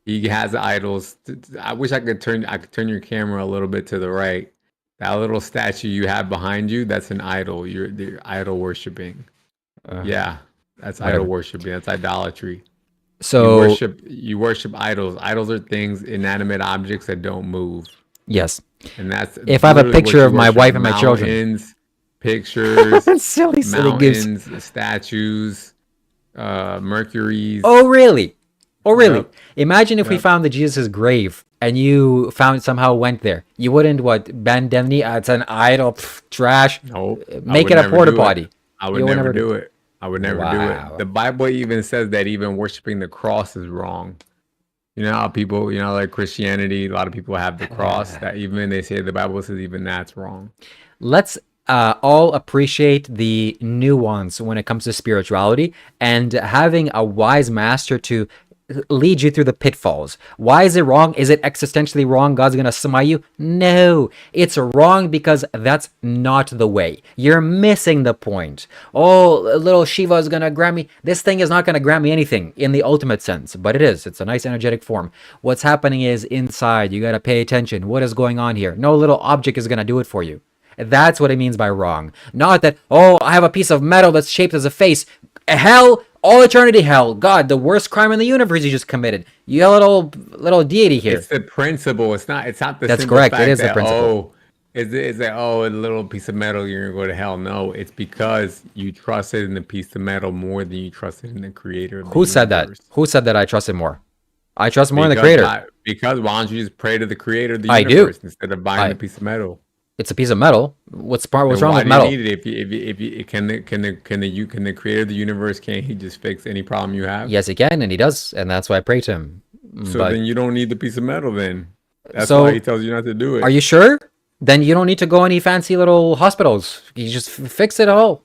He has idols. I wish I could turn your camera a little bit to the right. That little statue you have behind you, that's an idol. You're idol worshiping. Yeah, that's idol Whatever. worshiping. That's idolatry. So, You worship idols. Idols are things, inanimate objects that don't move. yes. And that's If I have a literally what picture you of my worship. wife and my children. Mountains, pictures, Silly goose. mountains, statues, Mercury's. Oh, really? Oh, really? Yep. Imagine if we Yep. found the Jesus' grave and you found somehow went there. You wouldn't what bend the knee? It's an idol, pff, trash. Nope. I Make would it a never porta do it. potty. I would You would never never do it. I would never do Wow. it. The Bible even says that even worshiping the cross is wrong. You know how people, like Christianity, a lot of people have the cross. That even they say the Bible says even that's wrong. Let's all appreciate the nuance when it comes to spirituality and having a wise master to lead you through the pitfalls. Why is it wrong? Is it existentially wrong? God's going to smite you? No, it's wrong because that's not the way. You're missing the point. Oh, little Shiva is going to grant me. This thing is not going to grant me anything in the ultimate sense, but it is. It's a nice energetic form. What's happening is inside. You got to pay attention. What is going on here? No little object is going to do it for you. That's what it means by wrong. Not that, oh, I have a piece of metal that's shaped as a face. Hell, all eternity hell. God, the worst crime in the universe you just committed. You a little deity here. It's the principle. It's not the That's simple correct. It fact is the that, principle. oh, is that, oh, a little piece of metal, you're gonna go to hell. No, it's because you trusted in the piece of metal more than you trusted in the creator of the Who said that? universe. Who said that I trusted more? I trust more in the Because creator. because why don't you just pray to the creator of the I do. universe instead of buying I- a piece of metal? It's a piece of metal. What's wrong Then why with do metal? you need it if you can the creator of the universe, can't he just fix any problem you have? Yes, he can, and he does, and that's why I pray to him. So But then you don't need the piece of metal then. That's So- why he tells you not to do it. are you sure? Then you don't need to go any fancy little hospitals. You just fix it all.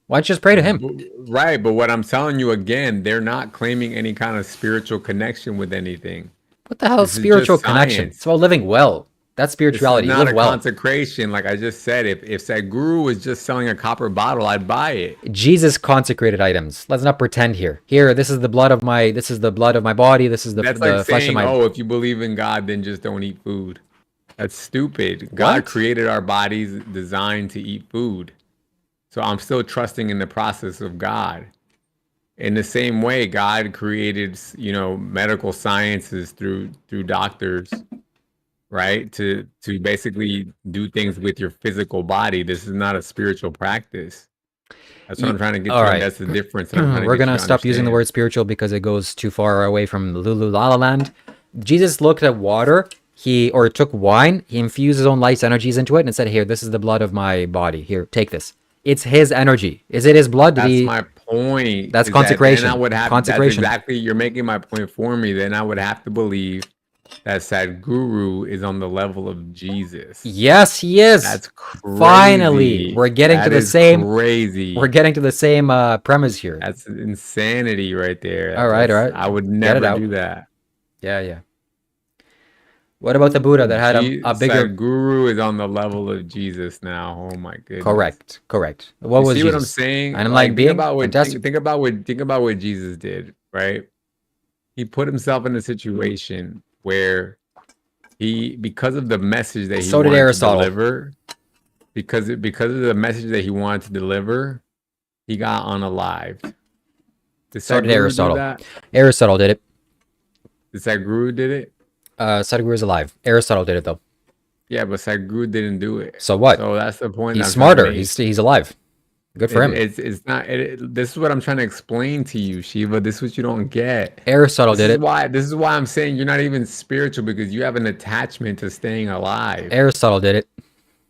Why don't you just pray to him? Right, but what I'm telling you again, they're not claiming any kind of spiritual connection with anything. What the hell is This is spiritual just connection? science. It's about living well. That's This is spirituality. not Live a well. consecration, like I just said. If Sadhguru was just selling a copper bottle, I'd buy it. Jesus consecrated items. Let's not pretend here. Here, this is the blood of my body. This is the That's the like flesh of saying, my. oh, if you believe in God, then just don't eat food. That's stupid. God What? created our bodies designed to eat food. So I'm still trusting in the process of God. In the same way, God created, medical sciences through doctors, right? To basically do things with your physical body. This is not a spiritual practice. That's what I'm trying to get All to. right. That's the difference. that I'm trying to We're get you gonna to stop using the understand. word spiritual because it goes too far away from Lulu La La Land. Jesus looked at water. He took wine. He infused his own life's energies into it and said, "Here, this is the blood of my body. Here, take this." It's his energy. Is it his blood? Did That's he? my point. That's is that consecration. Then I would have. Consecration. That's exactly. You're making my point for me. Then I would have to believe that Sadhguru is on the level of Jesus. Yes, he is. That's crazy. Finally, we're getting to the same. Crazy. We're getting to the same premise here. That's insanity right there. All right. I would never do that. Yeah. What about the Buddha that had a bigger? Sadhguru is on the level of Jesus now. Oh my goodness. Correct. What was see Jesus? What I'm saying? An enlightened being. Think about what Jesus did. Right? He put himself in a situation where because of the message that he wanted to deliver, because of the message that he wanted to deliver, he got unalived. So did Aristotle. Aristotle did it. The Sadhguru did it. Sadhguru is alive. Aristotle did it though. Yeah, but Sadhguru didn't do it. So what? So that's the point. He's smarter. He's alive. Good for him. It's not. This is what I'm trying to explain to you, Shiva. This is what you don't get. Aristotle did it. This is why I'm saying you're not even spiritual, because you have an attachment to staying alive. Aristotle did it.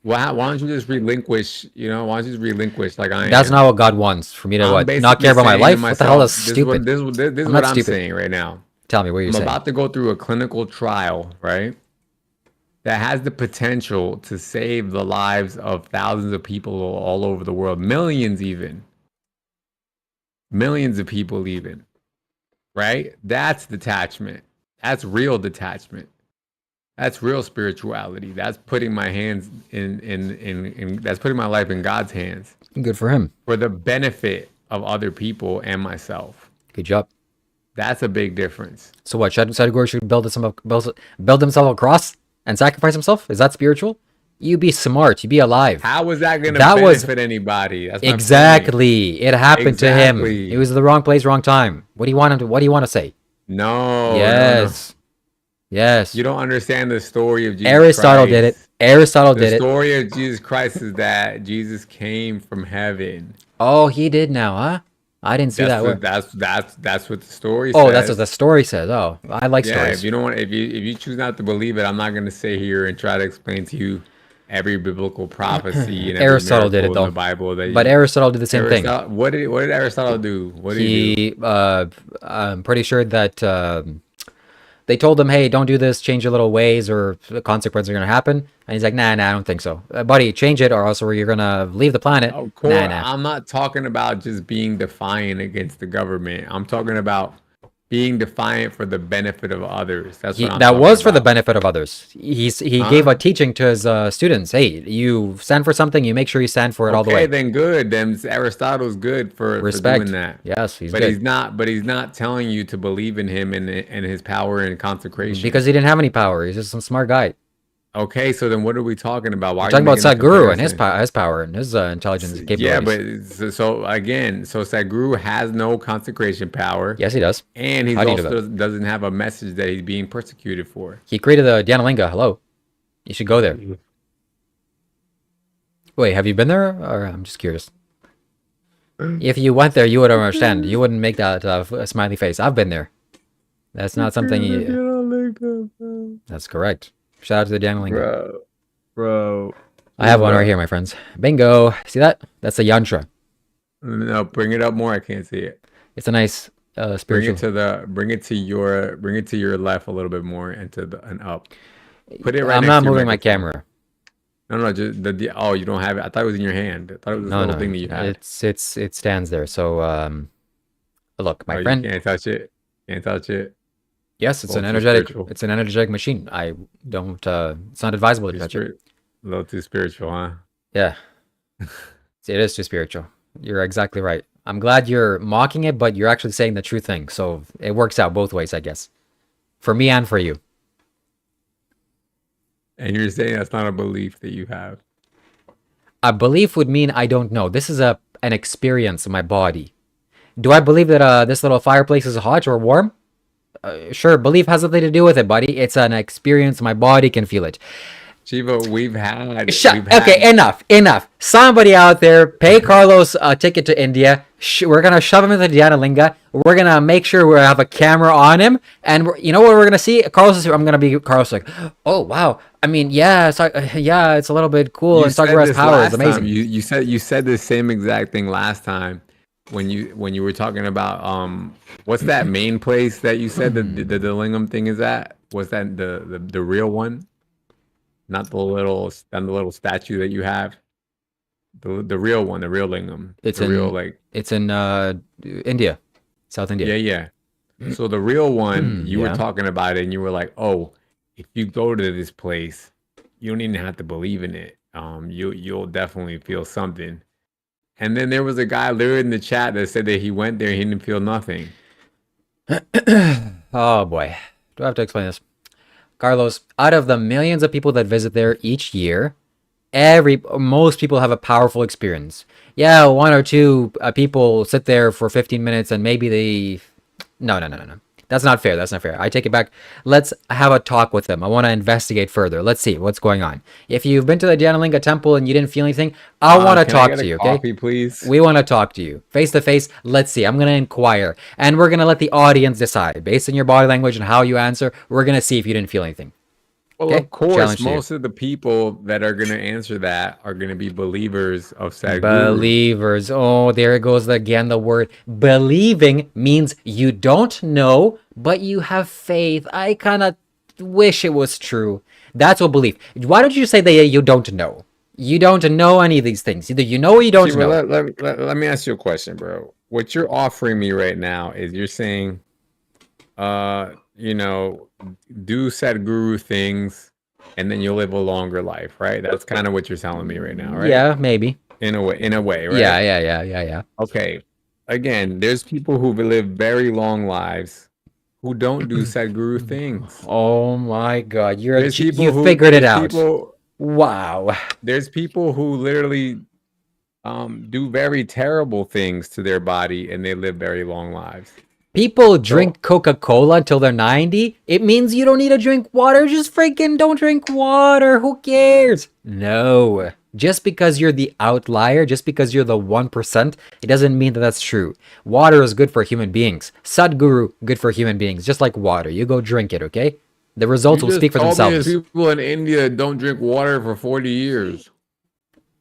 Why don't you just relinquish? Why don't you just relinquish like I am? That's not what God wants for me to not care about my life. What the hell is stupid? This is what I'm saying right now. Tell me what you're saying. I'm about to go through a clinical trial, right? That has the potential to save the lives of thousands of people all over the world, millions even. Millions of people even. Right? That's detachment. That's real detachment. That's real spirituality. That's putting my hands in that's putting my life in God's hands. Good for him. For the benefit of other people and myself. Good job. That's a big difference. So what? Sadhguru should build himself a cross and sacrifice himself? Is that spiritual? You be smart. You be alive. How was that going to benefit anybody? That's exactly. It happened to him. It was the wrong place, wrong time. What do you want him to? What do you want to say? No. Yes. No. Yes. You don't understand the story of Jesus Aristotle Christ. Did it. Aristotle did it. The story of Jesus Christ is that Jesus came from heaven. Oh, he did now, huh? I didn't see that word. That's what the story says. Oh, that's what the story says. Oh, I like stories. Yeah, if you don't want, if you choose not to believe it, I'm not going to sit here and try to explain to you every biblical prophecy and Aristotle did it though. In the Bible but Aristotle did the same thing. What did Aristotle do? What did he do? I'm pretty sure that they told him, hey, don't do this, change your little ways or the consequences are going to happen. And he's like, nah, I don't think so. Buddy, change it or else you're going to leave the planet. Of course, I'm not talking about just being defiant against the government. I'm talking about being defiant for the benefit of others. That's what that was for the benefit of others. He gave a teaching to his students. Hey, you stand for something, you make sure you stand for it all the way. Okay, then good. Then Aristotle's good for doing that. Yes, he's but good. He's not telling you to believe in him and his power and consecration. Because he didn't have any power. He's just some smart guy. Okay, so then what are we talking about? Why we're talking about Sadhguru and his power and his intelligence and capabilities. Yeah, but so Sadhguru has no consecration power. Yes, he does. And he also doesn't have a message that he's being persecuted for. He created the Dhanalinga. Hello. You should go there. Wait, have you been there? Or I'm just curious. If you went there, you would understand. You wouldn't make that smiley face. I've been there. That's not something you... That's correct. Shout out to the Dhanalinga. Bro. I have one right here, my friends. Bingo. See that? That's a yantra. No, bring it up more. I can't see it. It's a nice spiritual. Bring it to your left a little bit more and up. Put it right. I'm not moving my camera. No, just oh, you don't have it. I thought it was in your hand. I thought it was the little thing that you had. It stands there. So look, my friend. You can't touch it. Can't touch it. Yes, it's an energetic machine. I don't it's not advisable to touch it. A little too spiritual, huh? Yeah. It is too spiritual. You're exactly right. I'm glad you're mocking it, but you're actually saying the true thing. So it works out both ways, I guess. For me and for you. And you're saying that's not a belief that you have. A belief would mean I don't know. This is an experience in my body. Do I believe that this little fireplace is hot or warm? Sure, belief has something to do with it, buddy. It's an experience. My body can feel it. Shiva, we've had... Okay, enough. Somebody out there, pay Carlos a ticket to India. We're going to shove him into the Dhanalinga. We're going to make sure we have a camera on him. And you know what we're going to see? Carlos like, oh, wow. I mean, yeah, it's a little bit cool. And Sadhguru's power is amazing. You said the same exact thing last time. When you were talking about what's that main place that you said the lingam thing is at? Was that the real one? Not the little statue that you have. The real one, the real lingam. It's The real in like it's in India, South India. yeah, yeah. So the real one, you were Yeah. talking about it and you were like, "Oh, if you go to this place, you don't even have to believe in it. You'll definitely feel something." And then there was a guy literally in the chat that said that he went there and he didn't feel nothing. Oh boy. Do I have to explain this? Carlos, out of the millions of people that visit there each year, most people have a powerful experience. Yeah, one or two people sit there for 15 minutes and maybe they no. That's not fair. That's not fair. I take it back. Let's have a talk with them. I want to investigate further. Let's see what's going on. If you've been to the Janalinga temple and you didn't feel anything, I want to Can I talk get to a you, okay? coffee, please? We want to talk to you face to face. Let's see. I'm going to inquire and we're going to let the audience decide based on your body language and how you answer. We're going to see if you didn't feel anything. Well, Okay? of course, Challenge to you. most of the people that are going to answer that are going to be believers of Sadhguru. Believers. Oh, there goes again the word. Believing means you don't know, but you have faith. I kind of wish it was true. That's what belief. Why don't you say that you don't know? You don't know any of these things. Either you know or you don't See, know. let me ask you a question, bro. What you're offering me right now is you're saying, you know, do Sadhguru things and then you'll live a longer life, right? That's kind of what you're telling me right now, right? Yeah, maybe. In a way, right? Yeah. Okay. Again, there's people who live very long lives who don't do Sadhguru things. Oh my God, you There's people who figured it out. People, Wow. there's people who literally do very terrible things to their body and they live very long lives. People drink Coca-Cola until they're 90. It means you don't need to drink water. Just freaking don't drink water. Who cares? No. Just because you're the outlier, just because you're the 1%, it doesn't mean that that's true. Water is good for human beings. Sadhguru, good for human beings. Just like water. You go drink it, okay? The results will speak for themselves. There's people in India don't drink water for 40 years.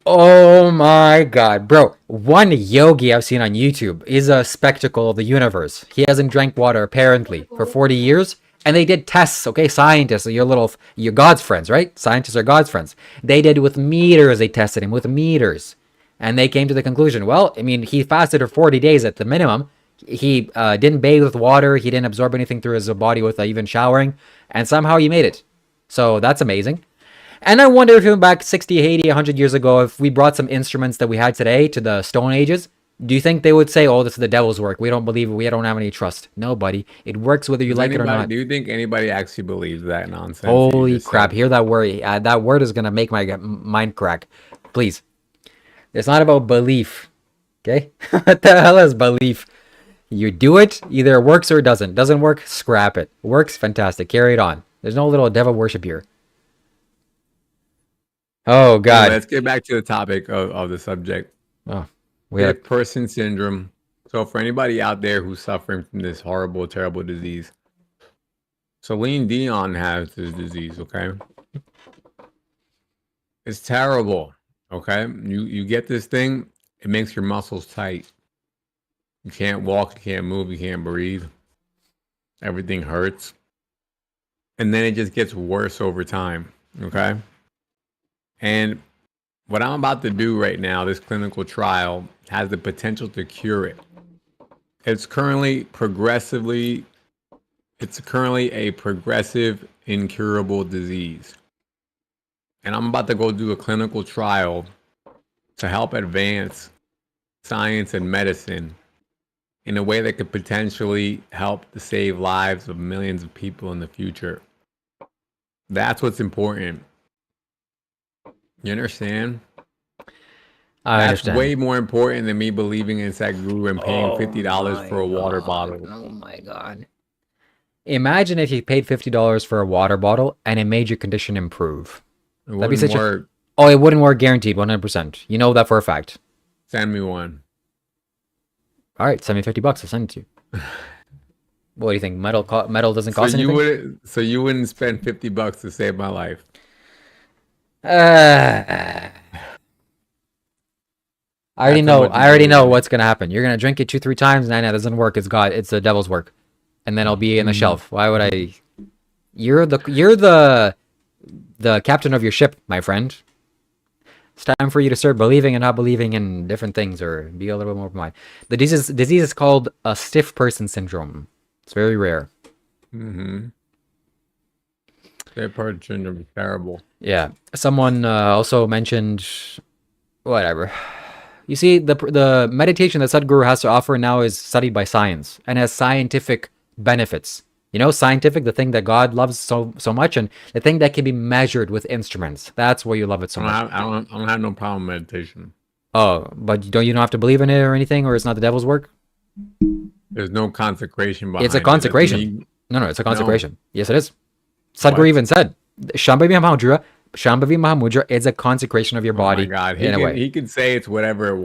Oh my God, bro. One yogi I've seen on YouTube is a spectacle of the universe. He hasn't drank water apparently for 40 years. And they did tests, okay? Scientists, you're God's friends, right? Scientists are God's friends. They did with meters, they tested him with meters. And they came to the conclusion, well, I mean, he fasted for 40 days at the minimum. He didn't bathe with water. He didn't absorb anything through his body with even showering. And somehow he made it. So that's amazing. And I wonder if even back 60, 80, 100 years ago, if we brought some instruments that we had today to the Stone Ages, do you think they would say, oh, this is the devil's work? We don't believe it. We don't have any trust. No, buddy. It works whether you like it or not. Do you think anybody actually believes that nonsense? Holy crap. Hear that word. That word is going to make my mind crack. Please. It's not about belief. Okay? What the hell is belief? You do it, either it works or it doesn't. Doesn't work, scrap it. Works, fantastic. Carry it on. There's no little devil worship here. Oh, God. Anyway, let's get back to the topic of the subject. Oh, we have person syndrome. So for anybody out there who's suffering from this horrible, terrible disease, Celine Dion has this disease, okay? It's terrible, okay? You get this thing, it makes your muscles tight. You can't walk, you can't move, you can't breathe. Everything hurts. And then it just gets worse over time, okay? And what I'm about to do right now, this clinical trial, has the potential to cure it. It's currently a progressive, incurable disease. And I'm about to go do a clinical trial to help advance science and medicine in a way that could potentially help to save lives of millions of people in the future. That's what's important. You understand? I understand. That's way more important than me believing in Sadhguru and paying $50 for a water bottle. Oh my God. Imagine if you paid $50 for a water bottle and it made your condition improve. It wouldn't work. Oh, it wouldn't work guaranteed, 100%. You know that for a fact. Send me one. All right, send me $50. I'll send it to you. What do you think? Metal doesn't cost anything? So you wouldn't spend $50 to save my life? I already know what's gonna happen. You're gonna drink it 2-3 times, and that doesn't work. It's the devil's work, and then I'll be in the shelf. Why would I? You're the captain of your ship, my friend. It's time for you to start believing and not believing in different things, or be a little bit more open mind. The disease is called a stiff person syndrome. It's very rare. Mm-hmm. That part syndrome is terrible. Yeah. Someone also mentioned whatever. You see, the meditation that Sadhguru has to offer now is studied by science and has scientific benefits. You know, scientific, the thing that God loves so much, and the thing that can be measured with instruments. That's why you love it so much. I don't have no problem with meditation. Oh, but you don't have to believe in it or anything, or it's not the devil's work? There's no consecration behind It's a it. consecration. No, it's a consecration. No. Yes, it is. Sadhguru What? even said, Shambhavi Mahamudra is a consecration of your Oh body my God. in a way. He can say it's whatever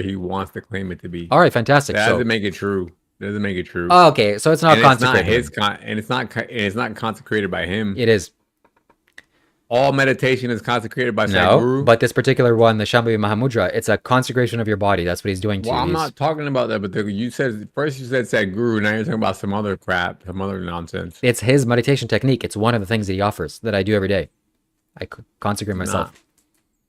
he wants to claim it to be. All right, fantastic. That So, doesn't make it true. Doesn't make it true. oh, okay, so it's not And it's not consecrated. his and it's not consecrated by him. It is. All meditation is consecrated by No, Sadhguru. but this particular one, the Shambhavi Mahamudra, it's a consecration of your body. That's what he's doing to Well, you. I'm not talking about that, but you said Sadhguru, now you're talking about some other crap, some other nonsense. It's his meditation technique. It's one of the things that he offers that I do every day. I consecrate myself.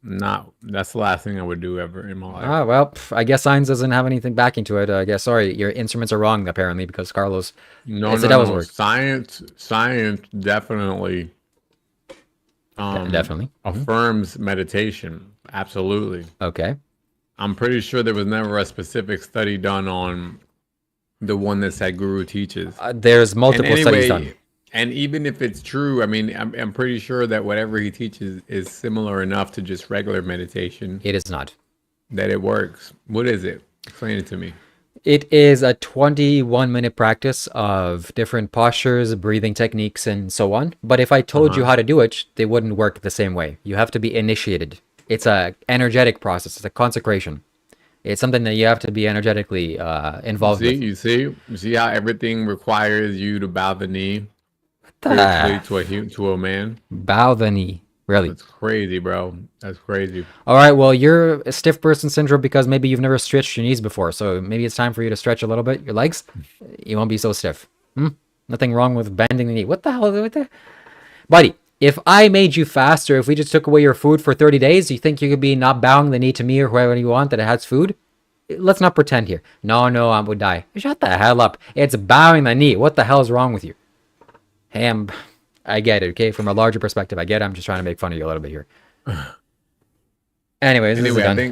That's the last thing I would do ever in my life. Ah, well, I guess science doesn't have anything backing to it. I guess, sorry, your instruments are wrong, apparently, because Carlos, No, it's the devil's no. work. Science definitely Definitely. affirms meditation. Absolutely. Okay. I'm pretty sure there was never a specific study done on the one that Sadhguru teaches. There's multiple studies done. And even if it's true, I mean, I'm pretty sure that whatever he teaches is similar enough to just regular meditation It is not. that it works. What is it? Explain it to me. It is a 21-minute practice of different postures, breathing techniques, and so on. But if I told you how to do it, they wouldn't work the same way. You have to be initiated. It's a energetic process. It's a consecration. It's something that you have to be energetically involved with. You see how everything requires you to bow the knee Ah, spiritually to a man. bow the knee. Really? That's crazy, bro. That's crazy. All right. Well, you're a stiff person syndrome because maybe you've never stretched your knees before. So maybe it's time for you to stretch a little bit your legs. You won't be so stiff. Nothing wrong with bending the knee. What the hell? Buddy, if I made you faster, if we just took away your food for 30 days, you think you could be not bowing the knee to me or whoever you want that it has food? Let's not pretend here. No, I would die. Shut the hell up. It's bowing the knee. What the hell is wrong with you? Hey, I get it, okay? From a larger perspective, I get it. I'm just trying to make fun of you a little bit here. Anyways, this is Anyway,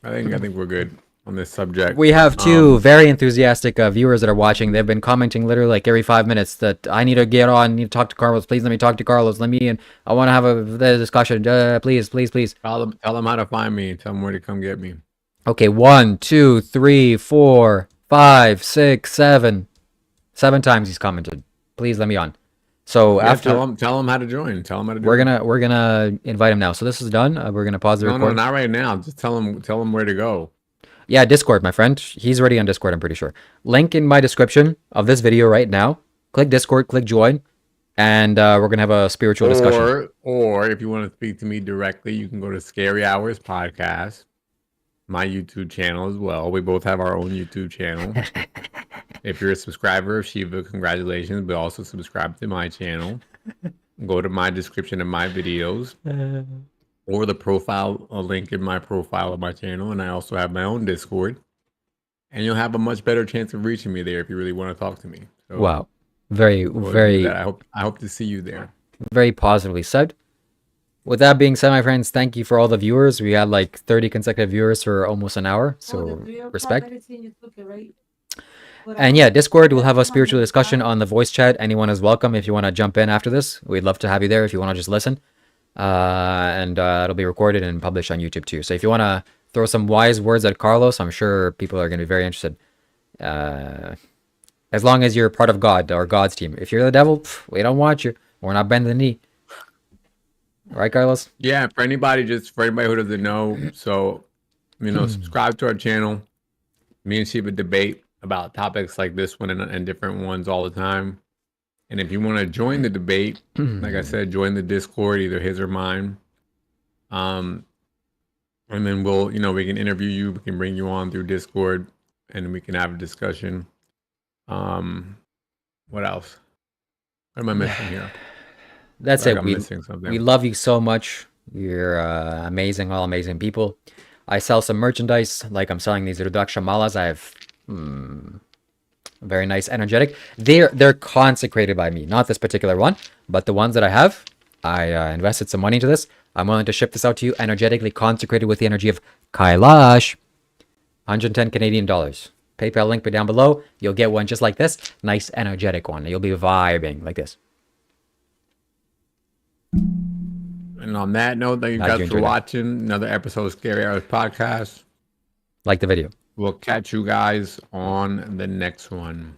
done. I think we're good on this subject. We have two very enthusiastic viewers that are watching. They've been commenting literally like every 5 minutes that I need to get on, I need to talk to Carlos. Please let me talk to Carlos. Let me in. I want to have a discussion. Please. Tell them how to find me. Tell them where to come get me. Okay, 1, 2, 3, 4, 5, 6, 7. 7 times he's commented. Please let me on. So Yeah, after tell them how to join. Tell them how to. we're gonna invite him now. So this is done. We're gonna pause the No, recording. not right now. Just tell them where to go. Yeah, Discord, my friend. He's already on Discord, I'm pretty sure. Link in my description of this video right now. Click Discord, click join, and we're going to have a spiritual discussion. Or if you want to speak to me directly, you can go to Scary Hours Podcast, my YouTube channel as well. We both have our own YouTube channel. If you're a subscriber of Shiva, congratulations, but also subscribe to my channel. Go to my description of my videos. Or the profile, a link in my profile of my channel, and I also have my own Discord. And you'll have a much better chance of reaching me there if you really want to talk to me. So Wow. Very I hope to see you there. very positively said. With that being said, my friends, thank you for all the viewers. We had like 30 consecutive viewers for almost an hour. So respect. And yeah, Discord, we'll have a spiritual discussion on the voice chat. Anyone is welcome if you want to jump in after this. We'd love to have you there if you want to just listen. And it'll be recorded and published on YouTube too. So if you want to throw some wise words at Carlos, I'm sure people are going to be very interested. As long as you're part of God or God's team. If you're the devil, we don't want you. We're not bending the knee. Right, Carlos? Yeah, for anybody who doesn't know, so subscribe to our channel. Me and Shiva debate about topics like this one and different ones all the time. And if you want to join the debate, like I said, join the Discord, either his or mine. And then we can interview you, we can bring you on through Discord, and we can have a discussion. What else? What am I missing here? That's Like it. I'm missing something. We love you so much. You're amazing, all amazing people. I sell some merchandise, like I'm selling these Rudraksha Malas. I have very nice, energetic. They're consecrated by me, not this particular one, but the ones that I have. I invested some money into this. I'm willing to ship this out to you, energetically consecrated with the energy of Kailash. 110 Canadian dollars. PayPal link down below. You'll get one just like this. Nice, energetic one. You'll be vibing like this. And on that note, thank you Glad you guys for enjoyed it. watching another episode of Scary Hours Podcast. Like the video. We'll catch you guys on the next one.